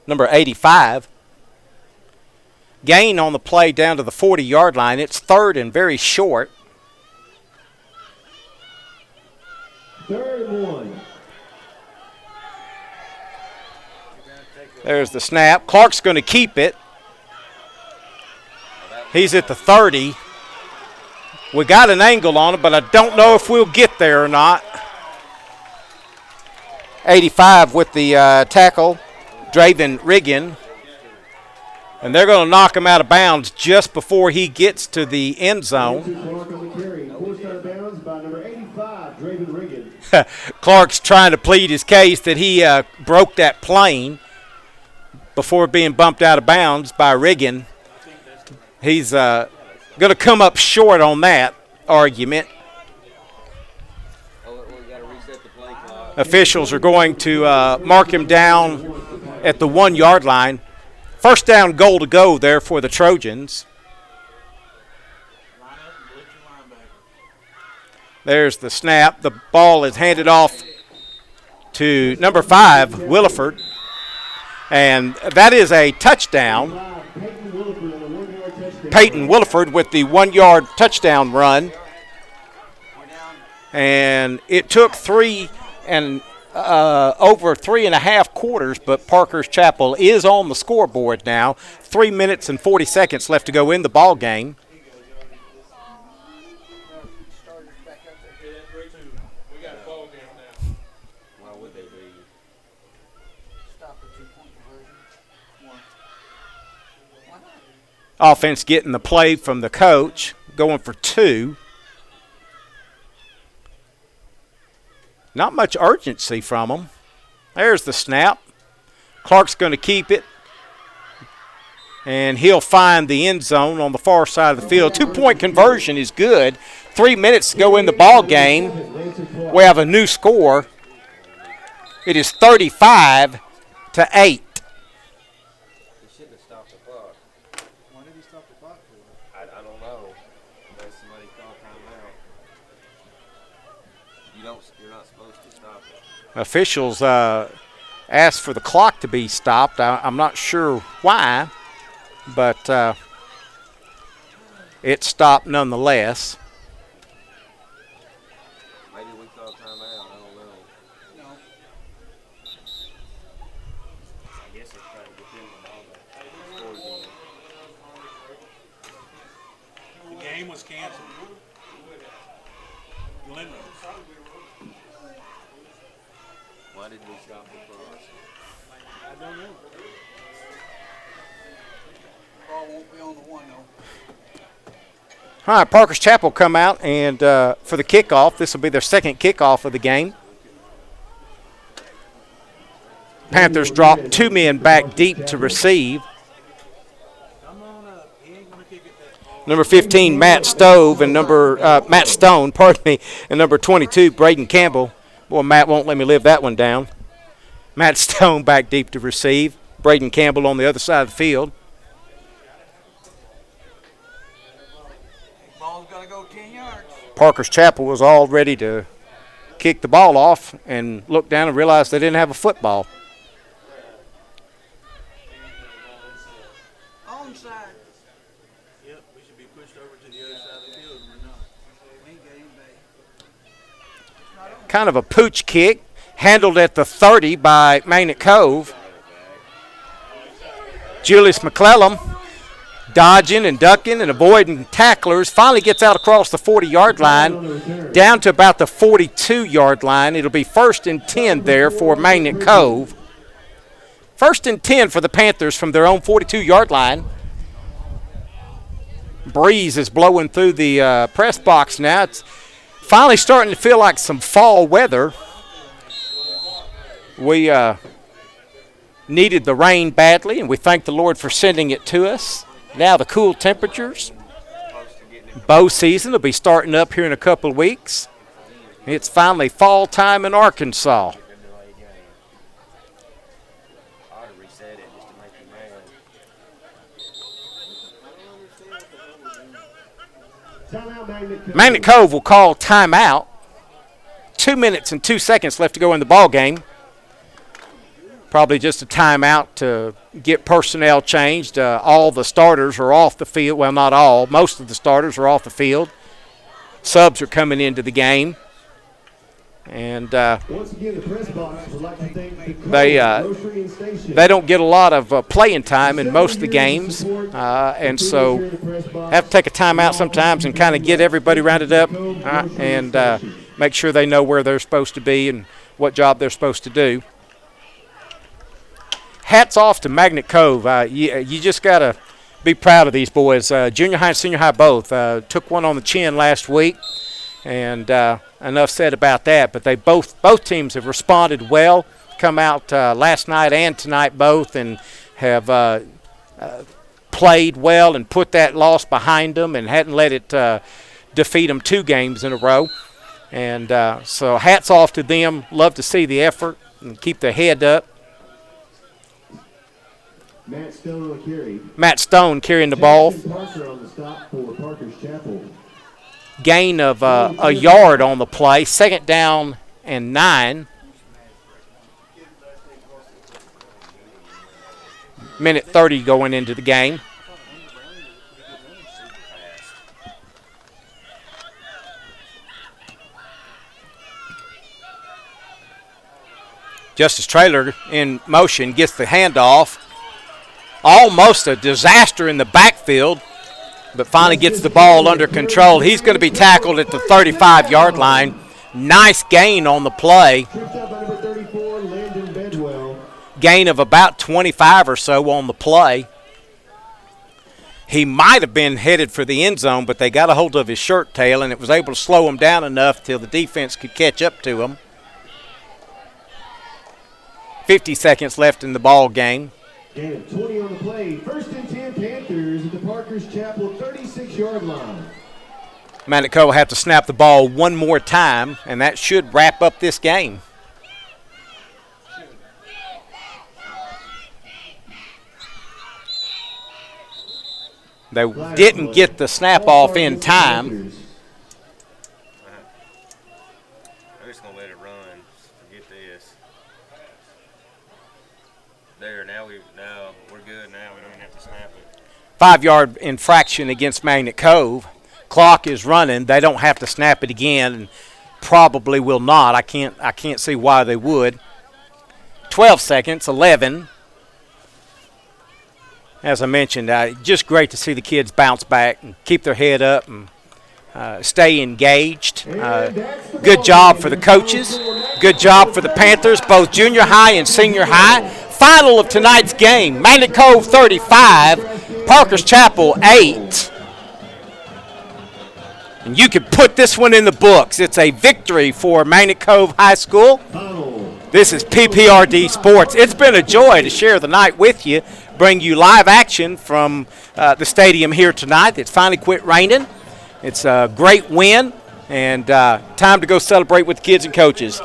number 85. Gain on the play down to the 40-yard line. It's 3rd and very short. 3rd and 1. There's the snap. Clark's going to keep it. He's at the 30. We got an angle on it, but I don't know if we'll get there or not. 85 with the tackle, Draven Riggin. And they're going to knock him out of bounds just before he gets to the end zone. Clark's trying to plead his case that he broke that plane before being bumped out of bounds by Riggin. He's going to come up short on that argument. Officials are going to mark him down at the 1-yard line. 1st down, goal to go there for the Trojans. There's the snap. The ball is handed off to number 5, Williford. And that is a touchdown. Peyton Williford with the 1-yard touchdown run. And it took over 3.5 quarters, but Parker's Chapel is on the scoreboard now. 3 minutes and 40 seconds left to go in the ball game. Offense getting the play from the coach, going for 2. Not much urgency from him. There's the snap. Clark's going to keep it. And he'll find the end zone on the far side of the field. 2-point conversion is good. 3 minutes to go in the ball game. We have a new score. It is 35-8. He shouldn't have stopped the clock. Why did he stop the clock for? I don't know. Unless somebody called timeout. You're not supposed to stop it. Officials asked for the clock to be stopped. I'm not sure why, but it stopped nonetheless. Maybe we called timeout. I don't know. No. I guess it's trying to get them the ball back. The game was canceled. Why did we stop the cross? I don't know. Ball won't be on the 1 though. All right, Parker's Chapel come out and for the kickoff. This will be their 2nd kickoff of the game. Panthers drop 2 men back deep to receive. Number 15, Matt Stone, and number 22, Braden Campbell. Boy, Matt won't let me live that one down. Matt Stone back deep to receive. Braden Campbell on the other side of the field. Ball's got to go 10 yards. Parker's Chapel was all ready to kick the ball off and looked down and realized they didn't have a football. one side. Yep, we should be pushed over to the other side of the field, and we're not. We ain't got anybody. Kind of a pooch kick, handled at the 30 by Magnet Cove. Julius McClellan dodging and ducking and avoiding tacklers, finally gets out across the 40-yard line, down to about the 42-yard line. It'll be 1st and 10 there for Magnet Cove. 1st and 10 for the Panthers from their own 42-yard line. Breeze is blowing through the press box now. It's finally starting to feel like some fall weather. We needed the rain badly, and we thank the Lord for sending it to us. Now the cool temperatures. Bow season will be starting up here in a couple of weeks. It's finally fall time in Arkansas. Magnet Cove will call timeout. 2 minutes and 2 seconds left to go in the ball game. Probably just a timeout to get personnel changed. All the starters are off the field. Well, not all. Most of the starters are off the field. Subs are coming into the game. And once again, the press box would like to thank the Grocery and Station. they don't get a lot of playing time in most of the games. And so have to take a timeout sometimes and kind of get everybody rounded up and make sure they know where they're supposed to be and what job they're supposed to do. Hats off to Magnet Cove. You just got to be proud of these boys. Junior high and senior high both. Took one on the chin last week, and enough said about that. But they both teams have responded well, come out last night and tonight both, and have played well and put that loss behind them and hadn't let it defeat them 2 games in a row. And so hats off to them. Love to see the effort and keep their head up. Matt Stone on carry. Matt Stone carrying the ball. Parker on the stop for Parker's Chapel. Gain of a yard on the play. 2nd down and 9. Minute 30 going into the game. Justice Traylor in motion gets the handoff. Almost a disaster in the backfield, but finally gets the ball under control. He's going to be tackled at the 35-yard line. Nice gain on the play. Tripped up by number 34, Landon Bedwell. Gain of about 25 or so on the play. He might have been headed for the end zone, but they got a hold of his shirt tail, and it was able to slow him down enough till the defense could catch up to him. 50 seconds left in the ball game. Gain of 20 on the play. 1st and 10 Panthers at the Parker's Chapel 36-yard line. Magnet Cove will have to snap the ball one more time, and that should wrap up this game. They didn't get the snap off in time. I'm just going to let it run. Forget this. There, now we're good now. We don't even have to snap it. 5-yard infraction against Magnet Cove. Clock is running. They don't have to snap it again, and probably will not. I can't see why they would. 12 seconds, 11. As I mentioned, just great to see the kids bounce back and keep their head up and stay engaged. Good job for the coaches. Good job for the Panthers, both junior high and senior high. Final of tonight's game, Magnet Cove 35, Parker's Chapel 8. And you can put this one in the books. It's a victory for Magnet Cove High School. This is PPRD Sports. It's been a joy to share the night with you, bring you live action from the stadium here tonight. It's finally quit raining. It's a great win, and time to go celebrate with the kids and coaches.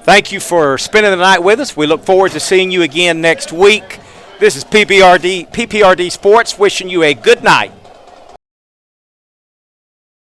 Thank you for spending the night with us. We look forward to seeing you again next week. This is PPRD Sports wishing you a good night.